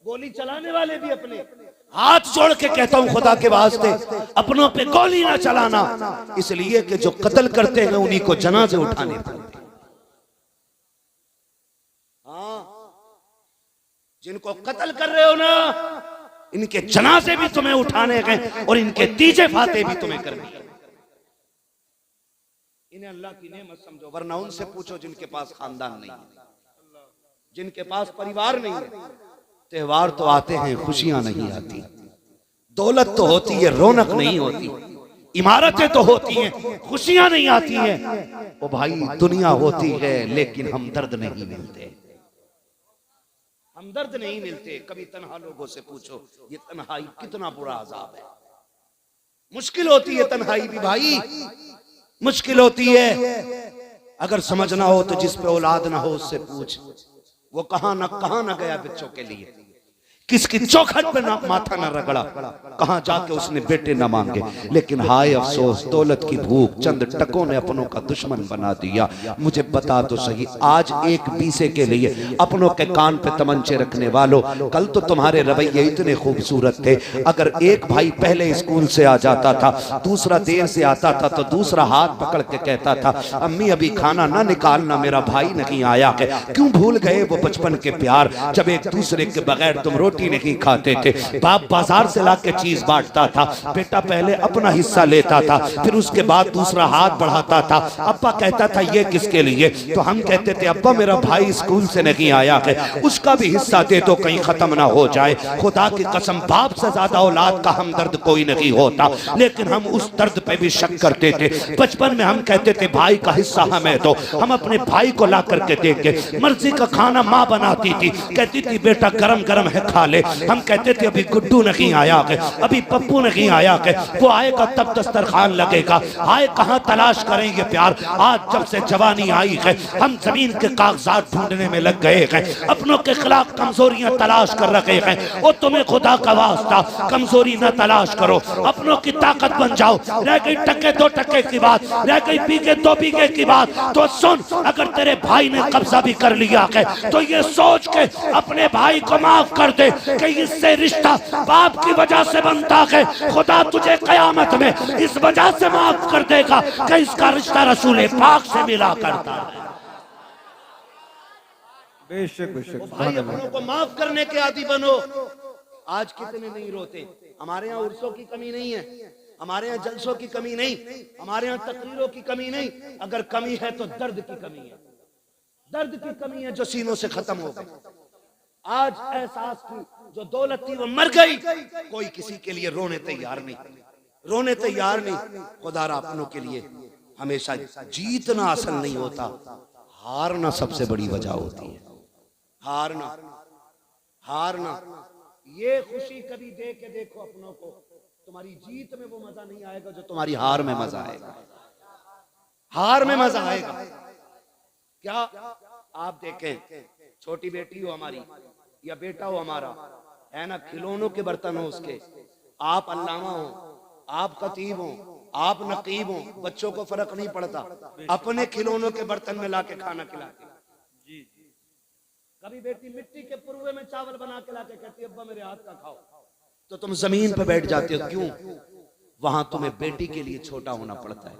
गोली चलाने वाले भी अपने। हाथ जोड़ के कहता हूं खुदा के वास्ते, अपनों पे गोली ना चलाना, इसलिए कि जो कत्ल करते हैं उन्हीं को जनाजे उठाने पड़ते। हाँ, जिनको कत्ल कर रहे हो ना, इनके जनाजे भी तुम्हें उठाने गए और इनके तीजे फाते भी तुम्हें करने। इन्हें अल्लाह की नेमत समझो, वरना उनसे पूछो जिनके पास खानदान नहीं है, जिनके पास परिवार नहीं है। त्योहार तो आते हैं, खुशियां नहीं आती, दौलत तो होती है, रौनक नहीं होती, इमारतें तो होती हैं, खुशियां नहीं आती हैं। ओ भाई, दुनिया होती है लेकिन हमदर्द नहीं मिलते, हमदर्द नहीं मिलते। कभी तन्हा लोगों से पूछो ये तन्हाई कितना बुरा अजाब है। मुश्किल होती है तन्हाई भी भाई, मुश्किल होती है। अगर समझना हो तो जिस पे औलाद ना हो उससे पूछ, वो कहां ना गया बच्चों के लिए, किसकी चौखट पे ना माथा ना रगड़ा, कहां जाके उसने बेटे ना मांगे। लेकिन हाय अफसोस, दौलत की भूख चंद टकों ने अपनों का दुश्मन बना दिया। मुझे बता तो सही, आज एक बीसे के लिए अपनों के कान पे तमंचे रखने वालों, कल तो तुम्हारे रवैये इतने खूबसूरत थे। अगर एक भाई पहले स्कूल से आ जाता था, दूसरा देर से आता था, तो दूसरा हाथ पकड़ के कहता था अम्मी अभी खाना ना निकालना, मेरा भाई नहीं आया है। क्यों भूल गए वो बचपन के प्यार, जब एक दूसरे के बगैर तुम रोटी नहीं खाते थे। बाप बाजार से लाके चीज बांटता था, बेटा पहले अपना हिस्सा लेता था, फिर उसके बाद दूसरा हाथ बढ़ाता था। अब्बा कहता था ये किसके लिए, तो हम कहते थे अब्बा मेरा भाई स्कूल से नहीं आया है, उसका भी हिस्सा दे दो कहीं खत्म ना हो जाए। खुदा की कसम, बाप से ज्यादा औलाद का हमदर्द कोई नहीं होता, लेकिन हम उस दर्द पे भी शक करते थे। बचपन में हम कहते थे भाई का हिस्सा हमें दो, हम अपने भाई को ला करके देंगे। मर्जी का खाना माँ बनाती थी, कहती थी बेटा गरम गरम है खा ले। हम कहते थे अभी गुड्डू नहीं आया है, अभी पप्पू नहीं आया है, वो आएगा तब दस्तरखान लगेगा। आए कहाँ तलाश करेंगे प्यार। आज जब से जवानी आई है हम जमीन के कागजात ढूंढने में लग गए हैं, अपनों के खिलाफ कमजोरियां तलाश कर रहे हैं। वो तुम्हें खुदा का वास्ता कमजोरी न तलाश करो, अपनों की ताकत बन जाओ। रह गई टके दो टके की बात, रह गई बीघे दो बीघे की बात, तो सुन, अगर तेरे भाई ने कब्जा भी कर लिया है तो ये सोच के अपने भाई को माफ कर दे कि इससे रिश्ता बाप की वजह से बनता है। खुदा तुझे कयामत में इस वजह से माफ कर देगा कि इसका रिश्ता रसूल पाक से मिला करता है। बेशक बेशक भाई अपनों को माफ करने के आदी बनो। आज कितने नहीं रोते। हमारे यहाँ उर्सों की कमी नहीं है, हमारे यहाँ जलसों की कमी नहीं, हमारे यहाँ तकरीरों की कमी नहीं। अगर कमी है तो दर्द की कमी है, दर्द की कमी है जो सीनों से खत्म हो गई। आज एहसास की जो दौलत थी वो मर गई। कोई किसी के लिए रोने तैयार नहीं, रोने तैयार नहीं। खुदारा अपनों के लिए हमेशा जीतना असल नहीं होता, हारना सबसे बड़ी वजह होती है। हारना, हारना। ये खुशी कभी दे के देखो अपनों को, तुम्हारी जीत में वो मजा नहीं आएगा जो तुम्हारी हार में मजा आएगा। हार में मजा आएगा। क्या आप देखें, छोटी बेटी हो हमारी या बेटा हो हमारा, है ना, खिलौनों के बर्तन हो उसके, आप अल्लामा हो, आप खतीब हो, आप नकीब हो, बच्चों को फर्क नहीं पड़ता, अपने खिलौनों के बर्तन में लाके खाना खिलाते। कभी बेटी मिट्टी के पुरवे में चावल बना के लाके कहती है अब्बा मेरे हाथ का खाओ, तो तुम जमीन पर बैठ जाते हो। क्यों? वहां तुम्हें बेटी के लिए छोटा होना पड़ता है।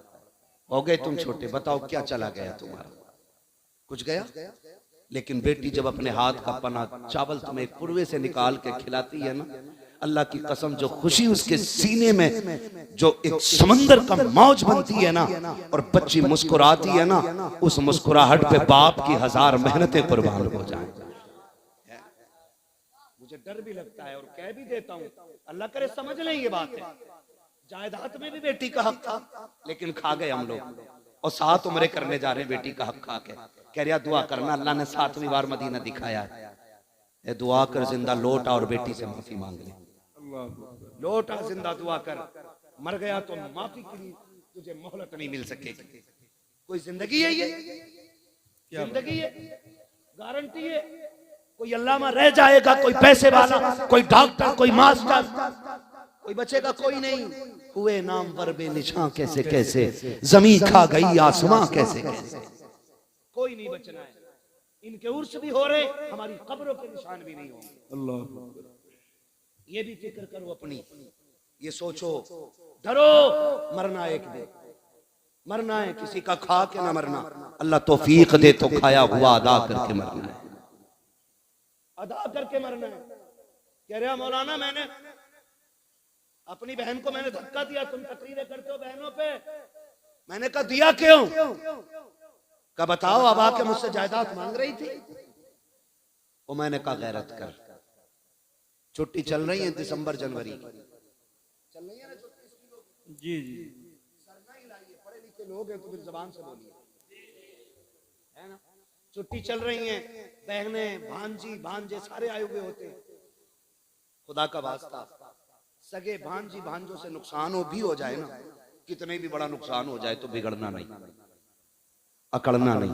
हो गए तुम छोटे, बताओ क्या चला गया तुम्हारा? कुछ गया? लेकिन बेटी जब अपने हाथ का बना चावल तुम्हें पुरवे से निकाल के खिलाती है ना, अल्लाह की कसम जो खुशी उसके सीने में जो एक समंदर का मौज बनती है ना, और बच्ची मुस्कुराती है ना, उस मुस्कुराहट पे बाप की 1000 मेहनतें कुर्बान हो जाएं। मुझे डर भी लगता है और कह भी देता हूँ, अल्लाह करे समझ लें ये बात है। जायदाद में भी बेटी का हक था, लेकिन खा गए हम लोग, और 7 उम्रे करने जा रहे हैं बेटी का हक खा के। कह रहा दुआ करना, अल्लाह ने 7वीं बार मदीना दिखाया है, दुआ कर जिंदा लौट आ और बेटी से माफी मांग ले। लौट आ जिंदा, दुआ कर, मर गया तो माफी के लिए तुझे मोहलत नहीं मिल सकेगी। कोई जिंदगी है ये? जिंदगी है? गारंटी है? कोई अल्लामा रह जाएगा, कोई पैसे वाला, कोई डॉक्टर, कोई मास्टर, कोई बचेगा? कोई नहीं। हुए नाम पर बेनिशां कैसे कैसे, जमीन खा गई आसमां कैसे कैसे, कोई नहीं बचना है। इनके उर्स भी हो रहे, हमारी कब्रों के निशान भी नहीं होंगे। अल्लाह, ये भी फिक्र करो अपनी, ये सोचो, डरो, मरना एक दिन, मरना है, किसी का खा के ना मरना। अल्लाह तौफीक दे तो खाया हुआ अदा करके मरना है, अदा करके मरना है। कह रहा मौलाना मैंने अपनी बहन को मैंने धक्का दिया, तुम तकरीरें करते हो बहनों पे। मैंने कहा दिया क्यों? का बताओ, अब आके मुझसे जायदाद मांग रही थी। वो मैंने कहा गैरत कर, छुट्टी चल रही है दिसंबर जनवरी चल रही है ना छुट्टी। जी जी, सरना ही लाइए, पढ़े लिखे लोग हैं तो फिर जबान से बोलिए, है ना। छुट्टी चल रही है, बहनें भांजी भांजे सारे आए हुए होते हैं। खुदा का वास्ता, सगे भांजी भांजों से नुकसान हो भी हो जाए ना, कितने भी बड़ा नुकसान हो जाए तो बिगड़ना नहीं, अकड़ना नहीं।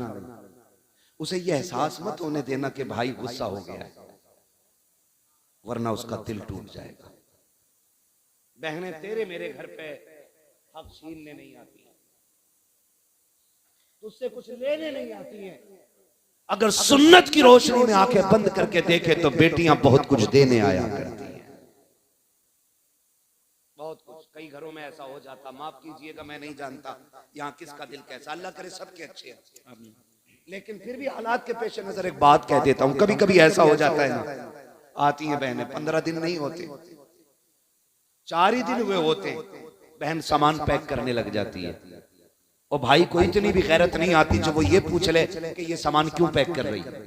उसे यह एहसास मत होने देना कि भाई गुस्सा हो गया है, वरना उसका दिल टूट जाएगा। बहनें तेरे मेरे घर पे हक छीनने नहीं आती हैं, तुझसे कुछ लेने नहीं आती हैं। अगर सुन्नत की रोशनी में आंखें बंद करके देखे तो बेटियां बहुत कुछ देने आया करती हैं, बहुत कुछ। कई घरों में ऐसा हो जाता, माफ कीजिएगा मैं नहीं जानता यहाँ किसका दिल कैसा, अल्लाह करे सबके अच्छे हैं, लेकिन फिर भी हालात के पेश नजर एक बात कह देता हूँ। कभी कभी ऐसा हो जाता है ना, आती हैं बहनें, 15 दिन नहीं होते, 4 ही दिन हुए होते, बहन सामान पैक करने लग जाती है, और भाई को इतनी भी गैरत नहीं आती जो वो ये पूछ ले कि ये सामान क्यों पैक कर रही है।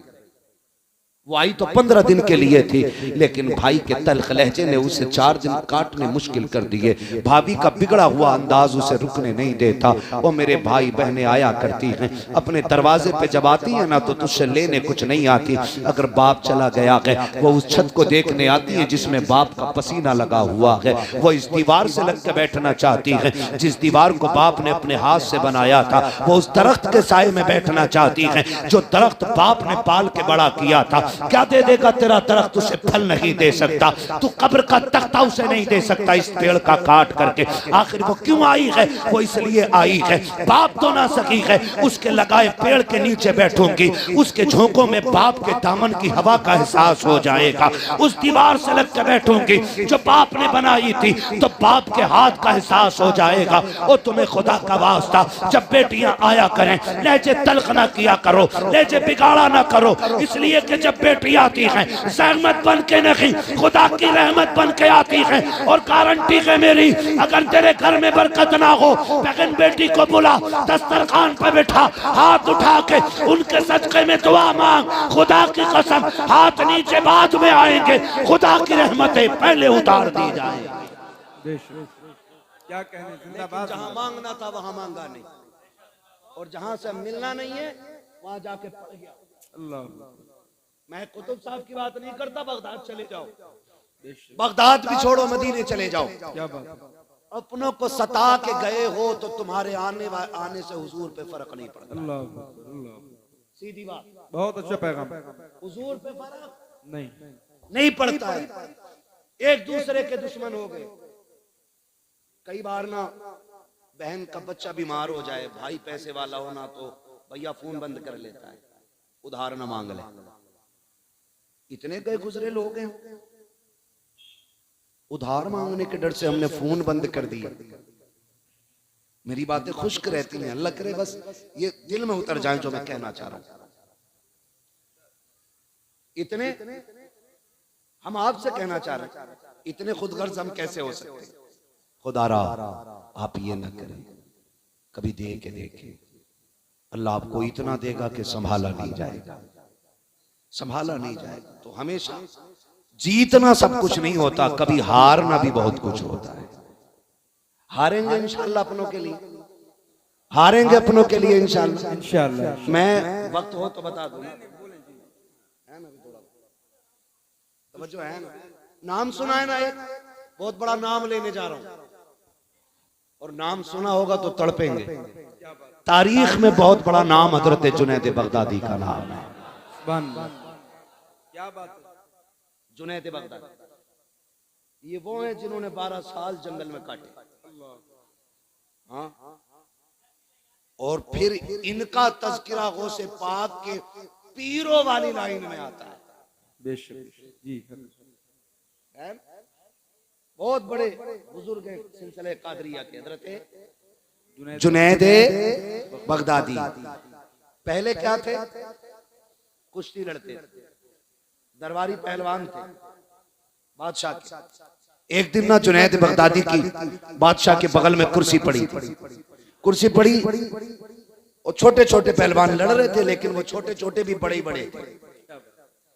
वो आई तो 15 दिन के लिए थी, लेकिन भाई के तल्ख लहजे ने उसे 4 दिन काटने मुश्किल कर दिए। भाभी का बिगड़ा हुआ अंदाज उसे रुकने नहीं देता। वो मेरे भाई बहनें आया करती हैं, अपने दरवाजे पे जब आती है ना तो तुझसे लेने कुछ नहीं आती। अगर बाप चला गया है वो उस छत को देखने आती है जिसमें बाप का पसीना लगा हुआ है। वो इस दीवार से लग के बैठना चाहती है जिस दीवार को बाप ने अपने हाथ से बनाया था। वो उस दरख्त के साए में बैठना चाहती है जो दरख्त बाप ने पाल के बड़ा किया था। क्या दे देगा तेरा दरख्त? उसे फल नहीं दे सकता। तू कब्र का तख्ता उसे नहीं दे सकता इस पेड़ का काट करके। आखिर वो क्यों आई है? वो इसलिए आई है बाप तो ना सकी है, उसके लगाए पेड़ के नीचे बैठूंगी, उसके झोंकों में बाप के दामन की हवा का एहसास हो जाएगा। उस दीवार से लग के बैठूंगी जो बाप ने बनाई थी, तो बाप के हाथ का एहसास हो जाएगा। और तुम्हें खुदा का वास्ता जब बेटियां आया करें लहजे तल्ख ना किया करो, लहजे बिगाड़ा ना करो, इसलिए कि जब बेटी आती है सहमत बन के नहीं खुदा की रहमत बन के आती है। और गारंटी है मेरी, अगर तेरे घर में बरकत ना हो, बहन बेटी को बुला, दस्तरखान पर बैठा, हाथ उठा के उनके सदके में दुआ मांग। खुदा की कसम हाथ नीचे बाद में आएंगे, खुदा की रहमतें पहले उतार दी जाएंगी। क्या कहने, जिंदाबाद। जहां मांगना था वहां मांगा नहीं, और जहां से मिलना नहीं है वहां जाके पड़ गया। अल्लाह, मैं कुतुब साहब की बात नहीं करता, बगदाद चले जाओ, बगदाद भी छोड़ो, मदीने चले जाओ। क्या बात। अपनों को सता के गए हो तो तुम्हारे आने से हुजूर पे फर्क नहीं पड़ता। अल्लाह, अल्लाह, सीधी बात, बहुत अच्छा पैगाम। हुजूर पे फर्क नहीं नहीं पड़ता है। एक दूसरे के दुश्मन हो गए। कई बार ना बहन का बच्चा बीमार हो जाए, भाई पैसे वाला हो ना तो भैया फोन बंद कर लेता है, उधार ना मांग ले। इतने गए गुजरे लोग हैं, उधार मांगने के डर से हमने फोन बंद कर दिया। मेरी बातें खुश्क रहती हैं, अल्लाह करे बस ये दिल में उतर जाए जो मैं कहना चाह रहा हूं। इतने हम आपसे कहना चाह रहे हैं, इतने खुदगर्ज हम कैसे हो सकते हैं? खुदारा आप ये ना करें, कभी दे के देखें, अल्लाह आपको इतना देगा कि संभाला नहीं जाएगा, संभाला नहीं जाएगा। तो हमेशा जीतना सब कुछ नहीं होता, कभी हारना भी बहुत कुछ होता है। हारेंगे इंशाल्लाह अपनों के लिए, हारेंगे अपनों के लिए इंशाल्लाह। इंशाल्लाह। मैं वक्त हो तो बता दूं, है ना, थोड़ा तवज्जो है ना। नाम सुना है ना, एक बहुत बड़ा नाम लेने जा रहा हूं, और नाम सुना होगा तो तड़पेंगे। तारीख में बहुत बड़ा नाम हजरत जुनैद बगदादी का नाम है। क्या बात है। जुनैद बगदादी ये वो हैं जिन्होंने 12 साल जंगल में काटे। हाँ, और फिर इनका तज़किरा गौसे पाक के पीरों वाली लाइन में आता है। बेशक जी, बहुत बड़े बुजुर्ग हैं सिलसिले कादरिया के, हजरत जुनैद बगदादी। पहले क्या थे? कुश्ती लड़ते थे, दरबारी पहलवान थे बादशाह के। एक दिन ना जुनैद बगदादी की बादशाह के बगल में कुर्सी पड़ी, कुर्सी पड़ी और छोटे छोटे पहलवान लड़ रहे थे, लेकिन वो छोटे छोटे भी बड़े बड़े थे,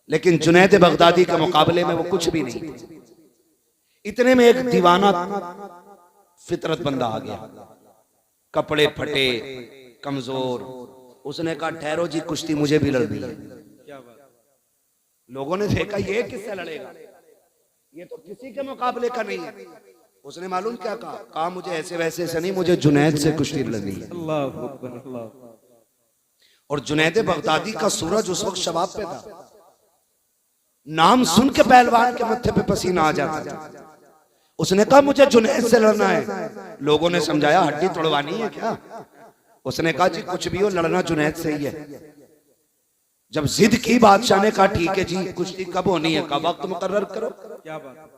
लेकिन जुनैद बगदादी के मुकाबले में वो कुछ भी नहीं थे। इतने में एक दीवाना फितरत बंदा आ गया, कपड़े फटे, कमजोर। उसने कहा ठहरो जी, कुश्ती मुझे भी लड़नी है। लोगों ने देखा ये किससे लड़ेगा, ये तो किसी के मुकाबले का नहीं है। उसने मालूम क्या कहा? कहा मुझे ऐसे वैसे से नहीं, मुझे जुनैद से कुश्ती लड़नी है। अल्लाह अकबर, अल्लाह। और जुनैद बगदादी का सूरज उस वक्त शबाब पे था। नाम सुन के पहलवान के मत्थे पे पसीना आ जाता था। उसने कहा मुझे जुनैद से लड़ना है। लोगों ने समझाया हड्डी तोड़वानी है क्या? उसने कहा जी कुछ भी हो, लड़ना जुनैद से ही है। जब जिद की बादशाह ने कहा ठीक है जी, कुश्ती कब होनी है? कब वक्त मुकर्रर करो। क्या बात।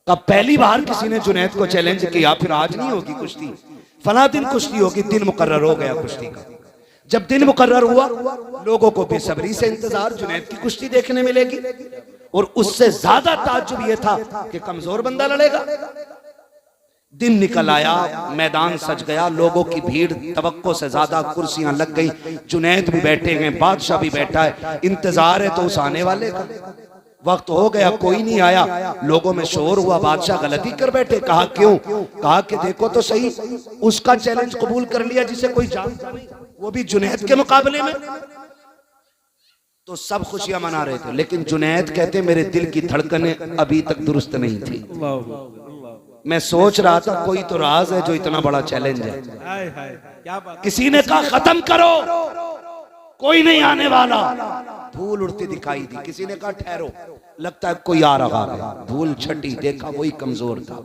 तब पहली बार किसी ने जुनैद को चैलेंज किया, फिर आज नहीं होगी कुश्ती, फला दिन कुश्ती होगी। दिन मुकर्रर हो गया कुश्ती का। जब दिन मुकर्रर हुआ, लोगों को बेसब्री से इंतजार, जुनैद की कुश्ती देखने मिलेगी। और उससे ज्यादा ताज्जुब यह था कि कमजोर बंदा लड़ेगा। दिन निकल आया, मैदान सज गया, लोगों की भीड़ तवक्को से ज्यादा, कुर्सियां लग गई, जुनैद भी बैठे हैं, बादशाह भी बैठा है, इंतजार है तो उस आने वाले का। वक्त हो गया, कोई नहीं आया, लोगों में शोर हुआ, बादशाह गलती कर बैठे। कहा क्यों? कहा कि देखो तो सही, उसका चैलेंज कबूल कर लिया जिसे कोई जानता नहीं, वो भी जुनैद के मुकाबले में। तो सब खुशियां मना रहे थे, लेकिन जुनैद कहते मेरे दिल की धड़कनें अभी तक दुरुस्त नहीं थी। मैं सोच रहा था कोई तो राज है जो इतना बड़ा चैलेंज है। क्या बात। किसी ने कहा खत्म करो, कोई नहीं आने वाला, धूल उड़ती दिखाई दी। किसी ने कहा ठहरो, लगता है कोई आ रहा है। धूल छटी, देखा वही कमजोर था।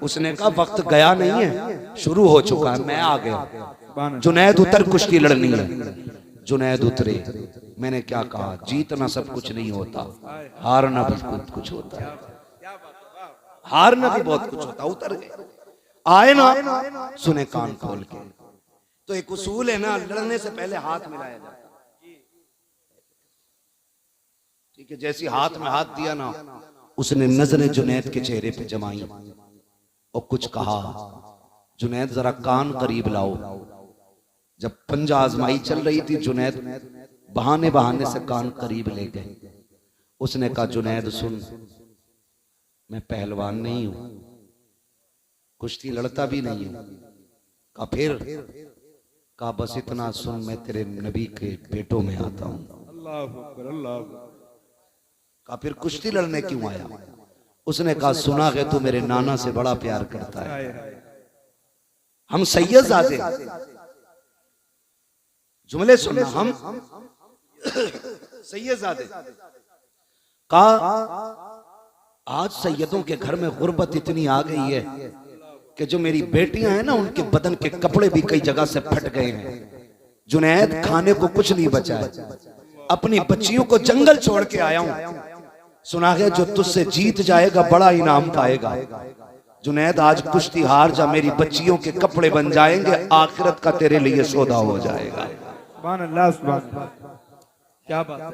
उसने कहा वक्त गया नहीं है, शुरू हो चुका है, मैं आ गया। जुनैद उतर, कुश्ती लड़नी है। जुनैद उतरे। मैंने क्या कहा, जीतना सब कुछ नहीं होता, हारना भी बहुत कुछ होता है, हारना भी बहुत कुछ होता। उतर गए, आए ना, सुने कान खोल के। तो एक उसूल है ना, लड़ने से पहले हाथ मिलाया जाए। ठीक है, जैसी हाथ में हाथ दिया ना, उसने नजरें जुनैद के चेहरे पे जमाई और कुछ कहा, जुनैद जरा कान करीब लाओ। जब पंजा आजमाई चल रही थी, जुनैद बहाने बहाने से कान करीब ले गए। उसने कहा जुनैद सुन, मैं पहलवान नहीं हूं, कुश्ती लड़ता भी नहीं हूं। कहा फिर? कहा बस इतना सुन, मैं तेरे नबी के बेटों में आता हूं। अल्लाह अकबर, अल्लाह अकबर। कहा फिर कुश्ती लड़ने क्यों आया? उसने कहा सुना है तू मेरे नाना से बड़ा प्यार करता है, हम सैयदजादे, जुमले सुनना, हम सैयदजादे। कहा आज सैयदों के घर में गुर्बत इतनी आ गई है कि जो मेरी बेटियां हैं ना, उनके बदन के कपड़े भी कई जगह से फट गए हैं। जुनैद खाने को कुछ नहीं बचा है, अपनी बच्चियों को जंगल छोड़ के आया हूं। सुना है जो तुझसे जीत जाएगा बड़ा इनाम पाएगा। जुनैद आज कुश्ती हार जा, मेरी बच्चियों के कपड़े बन जाएंगे, आखिरत का तेरे लिए सौदा हो जाएगा। सुभान अल्लाह, सुभान अल्लाह। क्या बात है,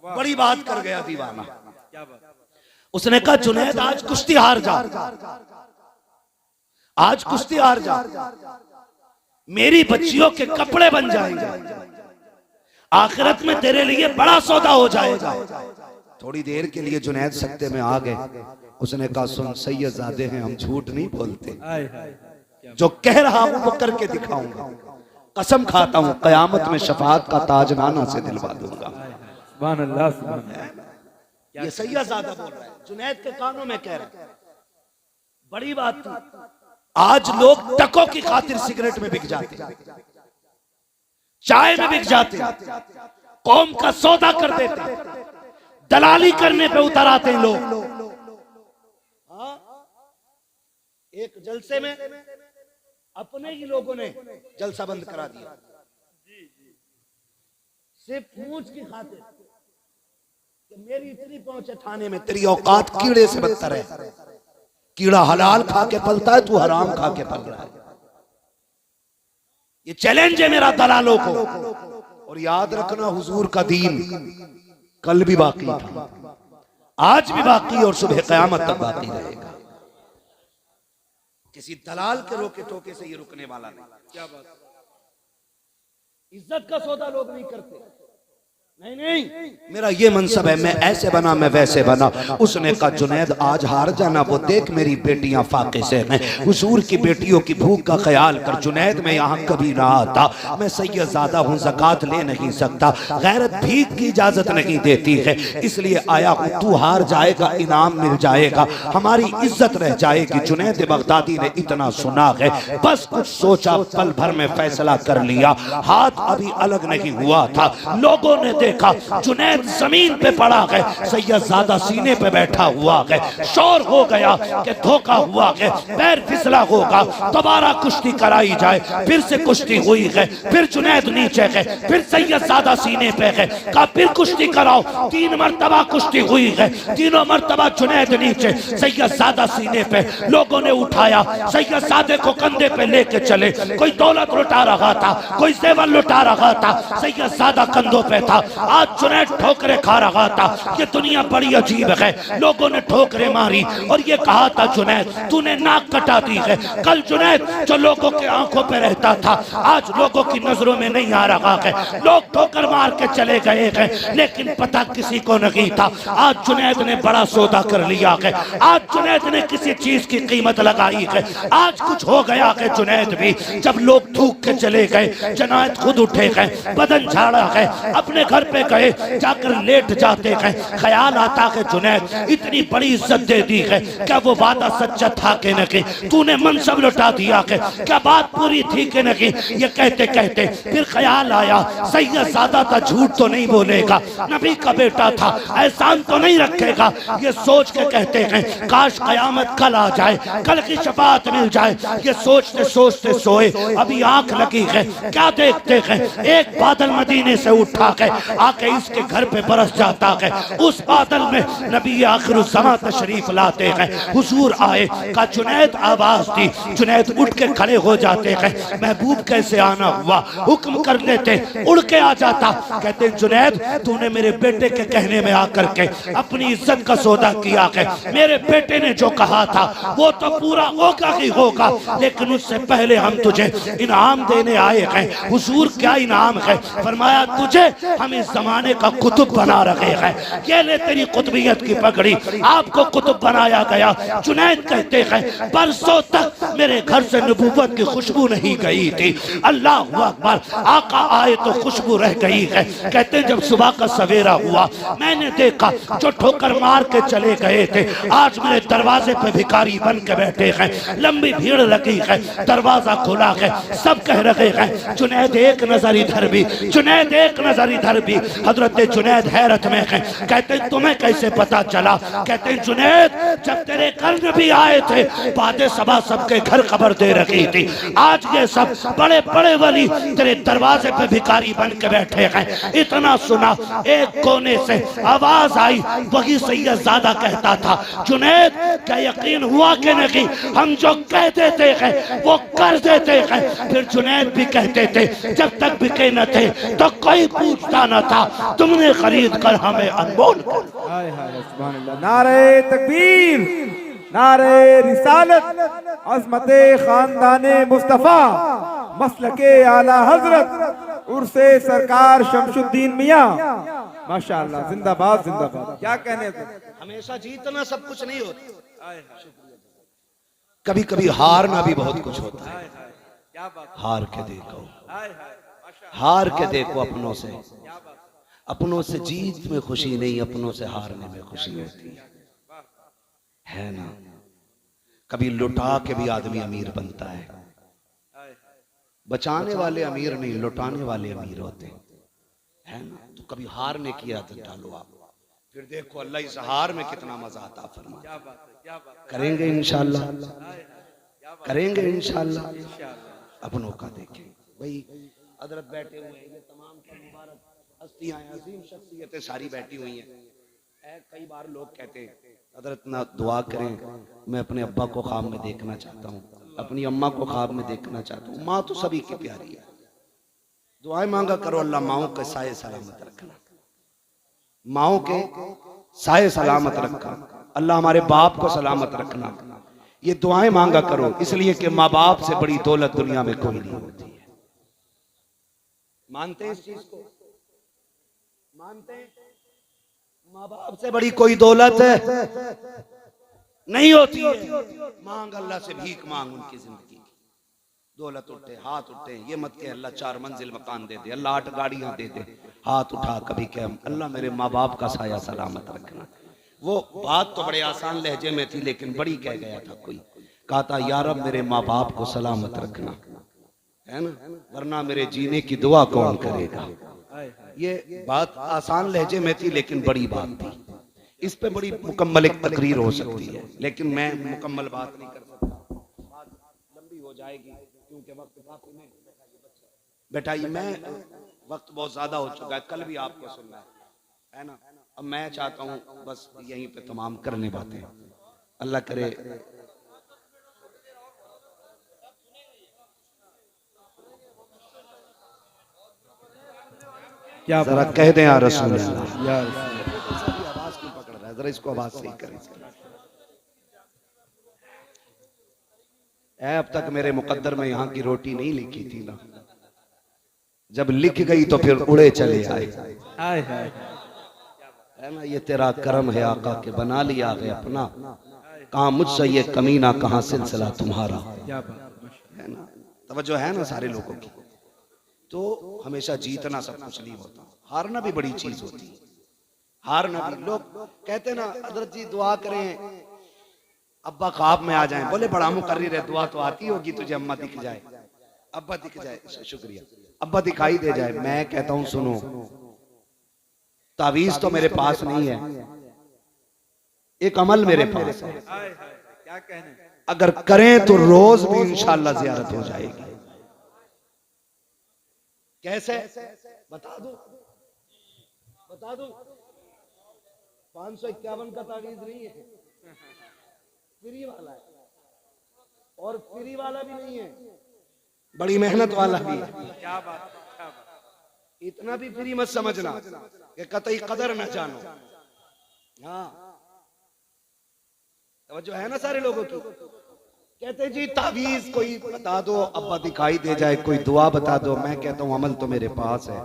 बड़ी बात कर गया दीवाना। क्या बात। उसने कहा जुनैद आज कुश्ती हार जा, आज कुश्ती हार जा, मेरी बच्चियों के कपड़े बन जाएंगे, आखिरत में तेरे लिए बड़ा सौदा हो जाएगा। थोड़ी देर के लिए जुनैद सत्ते में आ गए। उसने कहा सुन, सैयदजादे हैं, हम झूठ नहीं बोलते, जो कह रहा हूं वो करके दिखाऊंगा। कसम खाता हूं कयामत में शफाअत का ताज नाना से दिलवा दूंगा। सुभान अल्लाह, सुभान अल्लाह। ये सैयदजादा बोल रहा है, जुनैद के कानों में कह रहा है। बड़ी बात थी। आज लोग टकों की खातिर सिगरेट में बिक जाते, चाय में बिक जाते, कौम का सौदा कर देते, दलाली करने पे उतर आते हैं लोग। एक जलसे में अपने ही लोगों ने जलसा बंद करा दिया, सिर्फ पूंछ की खातिर कि मेरी इतनी पहुंच है थाने में, तेरी औकात कीड़े से बदतर है। कीड़ा हलाल खा के पलता है, तू हराम खा के पल रहा है। ये चैलेंज है मेरा दलालों को। और याद रखना, हुजूर का दीन कल भी बाकी था, आज भी बाकी और सुबह क़यामत तक बाकी रहेगा। किसी दलाल के रोके टोके से ये रुकने वाला नहीं। क्या बात, इज्जत का सौदा लोग नहीं करते। नहीं नहीं, मेरा ये मनसब है, मैं ऐसे बना मैं वैसे बना। उसने कहा जुनैद आज हार जाना, वो देख मेरी बेटियां फाके से हैं, हुजूर की बेटियों की भूख का ख्याल कर। जुनैद मैं यहाँ कभी ना आता, मैं सैयदजादा हूँ, ज़कात ले नहीं सकता, गैरत भीख की इजाजत नहीं देती है, इसलिए आया हूँ। तू हार जाएगा, इनाम मिल जाएगा, हमारी इज्जत रह जाएगी। जुनैद बगदादी ने इतना सुना है, बस कुछ सोचा, पल भर में फैसला कर लिया। हाथ अभी अलग नहीं हुआ था, लोगों ने देखा जुनैद जमीन पे पड़ा है, सैयदजादा सीने पे बैठा हुआ है। शोर हो गया कि धोखा हुआ है, पैर फिसला होगा, दोबारा कुश्ती कराई जाए। फिर से कुश्ती हुई है, फिर जुनैद नीचे है, फिर सैयदजादा सीने पे है। कहा फिर कुश्ती कराओ। 3 मरतबा कुश्ती हुई है, तीनों मरतबा जुनैद नीचे, सैयदजादा सीने पे। लोगों ने उठाया, सैयदजादे को कंधे पे लेके चले। कोई दौलत लुटा रहा था, कोई जेवर लुटा रहा था, सैयदजादा कंधों पे था। आज जुनैद ठोकरें खा रहा था। ये दुनिया बड़ी अजीब है, लोगों ने ठोकरें मारी और ये कहा था जुनैद तूने नाक कटा दी है। कल जुनैद जो लोगों के आंखों पे रहता था आज लोगों की नजरों में नहीं आ रहा है। लोग ठोकर मार के चले गए हैं लेकिन पता किसी को नहीं था। आज जुनैद ने बड़ा सौदा कर लिया है। आज जुनैद ने किसी चीज की कीमत लगाई है। आज कुछ हो गया है जुनैद भी। जब लोग थूक के चले गए जुनैद खुद उठे गए, बदन झाड़ा है, अपने घर पे गए, जाकर लेट जाते हैं। ख्याल आता है जुनैद इतनी बड़ी इज्जत दे दी है, क्या वो वादा सच्चा था कि नहीं? तूने मनसब लौटा दिया है, क्या बात पूरी थी कि नहीं? ये कहते कहते फिर ख्याल आया सैयद ज़ादा था, झूठ तो नहीं बोलेगा, नबी का बेटा था, एहसान तो नहीं रखेगा। ये सोच के कहते हैं काश कयामत कल आ जाए, कल की शफाअत मिल जाए। ये सोचते सोचते सोए, अभी आंख लगी है, क्या देखते हैं एक बादल मदीने से उठा है आके इसके घर पे बरस जाता है। उस बादल में नबी आखिरुज़्ज़मां तशरीफ लाते हैं। हुजूर आए, का जुनैद आवाज दी, जुनैद उठ के खड़े हो जाते हैं। महबूब कैसे आना हुआ, हुक्म कर लेते, उड़ के आ जाता। कहते जुनैद तूने मेरे बेटे के कहने में आकर के अपनी इज्जत का सौदा किया है। मेरे बेटे ने जो कहा था वो तो पूरा होगा ही होगा, लेकिन उससे पहले हम तुझे इनाम देने आए हैं। हुजूर क्या इनाम है? फरमाया तुझे हम इस जमाने का कुतुब बना रहे हैं। ये ले तेरी कुतुबियत की पगड़ी, आपको कुतुब बनाया गया। जुनैद कहते हैं बरसों तक मेरे घर से नबूवत की खुशबू नहीं गई थी। अल्लाह अकबर, आका आए तो खुशबू रह गई है। कहते जब सुबह का सवेरा हुआ मैंने देखा जो ठोकर मार के चले गए थे आज मेरे दरवाजे पे भिखारी बन के बैठे हैं। लंबी भीड़ लगी है, दरवाजा खुला है, सब कह रहे हैं जुनैद एक नजर इधर भी, जुनैद एक नजर इधर भी। हजरत जुनैद हैरत में है, कहते तुम्हें कैसे पता चला? कहते जुनैद जब तेरे घर नबी आए थे बादे सबा सबके घर खबर दे रखी थी। आज ये सब बड़े बड़े वली तेरे दरवाजे पे भिखारी बन के बैठे हैं। इतना सुना एक कोने से आवाज आई, वही सैयद ज़ादा कहता था जुनैद क्या यकीन हुआ कि नहीं? हम जो कह देते हैं वो कर देते हैं। फिर जुनैद भी कहते थे जब तक बिके न थे तो कोई पूछता न था, तुमने खरीद कर हमें अनमोल कर। हाय हाय सुभान अल्लाह। नारे तकबीर, नारे रिसालत, अज़मते खानदाने मुस्तफ़ा, मसलके आला हजरत, उर्से सरकार शमशुद्दीन मियाँ, माशाअल्लाह, जिंदाबाद जिंदाबाद। क्या कहने थे? हमेशा जीतना सब कुछ नहीं होता, कभी कभी हारना भी बहुत कुछ होता है। क्या बात, हार के देखो, हार के देखो अपनों से। अपनों से जीत में खुशी नहीं, अपनों से हारने में खुशी होती है ना। कभी लुटा के भी आदमी अमीर बनता है। बचाने वाले अमीर नहीं, लुटाने वाले अमीर होते हैं ना। तो कभी हारने की आदत डालो आप, फिर देखो अल्लाह इस हार में कितना मजा आता फरमाए। करेंगे इंशाल्लाह, करेंगे इंशाल्लाह। अपनों का देखें भाई, हजरत बैठे हुए हैं, ये तमाम मुबारक हस्तियां अजीम शख्सियतें सारी बैठी हुई हैं। कई बार लोग कहते हैं हजरत ना दुआ करें, मैं अपने अब्बा को ख्वाब में देखना चाहता हूँ, अपनी अम्मा को ख्वाब में देखना चाहता हूँ। माँ तो सभी की प्यारी है, दुआएं मांगा करो, अल्लाह माओ के साए सलामत रखना, माओ के साए सलामत रखना, अल्लाह हमारे बाप को सलामत रखना। ये दुआएं मांगा करो, इसलिए कि माँ बाप से बड़ी दौलत दुनिया में कोई नहीं होती है। मानते हैं इस चीज को? मानते हैं माँ बाप से बड़ी कोई दौलत नहीं होती है। मांग अल्लाह से, भीख मांग उनकी जिंदगी की। दौलत उठे, हाथ उठे, ये मत के अल्लाह 4 मंजिल मकान दे दे, अल्लाह 8 गाड़ियां दे दे। हाथ उठा कभी कह अल्लाह मेरे माँ बाप का साया सलामत रखना। वो बात तो बड़े आसान लहजे में थी, लेकिन बड़ी कह गया था कोई, कहा था या रब मेरे माँ बाप को सलामत रखना, है ना, वरना मेरे जीने की दुआ कौन करेगा। ये बात आसान लहजे में थी लेकिन बड़ी बात थी। इस पे बड़ी मुकम्मल एक तकरीर हो सकती है, लेकिन मैं मुकम्मल बात नहीं कर सकता, बात लंबी हो जाएगी क्योंकि वक्त काफी नहीं। बेटा ये मैं वक्त बहुत ज्यादा हो चुका है, कल भी आपको सुनना है ना। अब मैं चाहता हूँ बस यहीं पे तमाम करने बातें, अल्लाह करे। क्या जरा बात कह दें या रसूल अल्लाह। है यार। आवाज क्यों पकड़ रहा है, जरा इसको आवाज सही करें। अब तक मेरे मुकद्दर में यहाँ की रोटी नहीं लिखी थी ना, जब लिख गई तो फिर उड़े चले आए। हाय हाय है ना, ये तेरा करम है आका के बना लिया है अपना, कहाँ मुझसे ये कमीना कहाँ सिलसिला तुम्हारा। क्या बात है ना, तवज्जो है ना सारे लोगों की। तो हमेशा जीतना सब कुछ नहीं होता, हारना भी बड़ी चीज होती है। हारना भी, लोग कहते ना हजरत जी दुआ करें अब्बा ख्वाब में आ जाएं, बोले बड़ा मुकर्रिर है, दुआ तो आती होगी तुझे, अम्मा दिख जाए, अब्बा दिख जाए, शुक्रिया, अब्बा दिखाई दे जाए। मैं कहता हूं सुनो, तावीज तो मेरे पास नहीं है, एक अमल मेरे पास है। क्या कहने। अगर करें तो रोज भी इंशाअल्लाह ज़ियारत हो जाएगी। कैसे बता दो, बता दो। 551 का तावीज नहीं है, फ्री वाला है, और फ्री वाला भी नहीं है, बड़ी मेहनत वाला भी है। क्या बात, क्या बात। इतना भी फ्री मत समझना कि कतई कदर न जानो। हाँ, तवज्जो है ना सारे लोगों की। कहते जी तावीज कोई बता दो, अब्बा दिखाई दे जाए, कोई दुआ बता दो। मैं कहता हूं अमल तो मेरे पास है।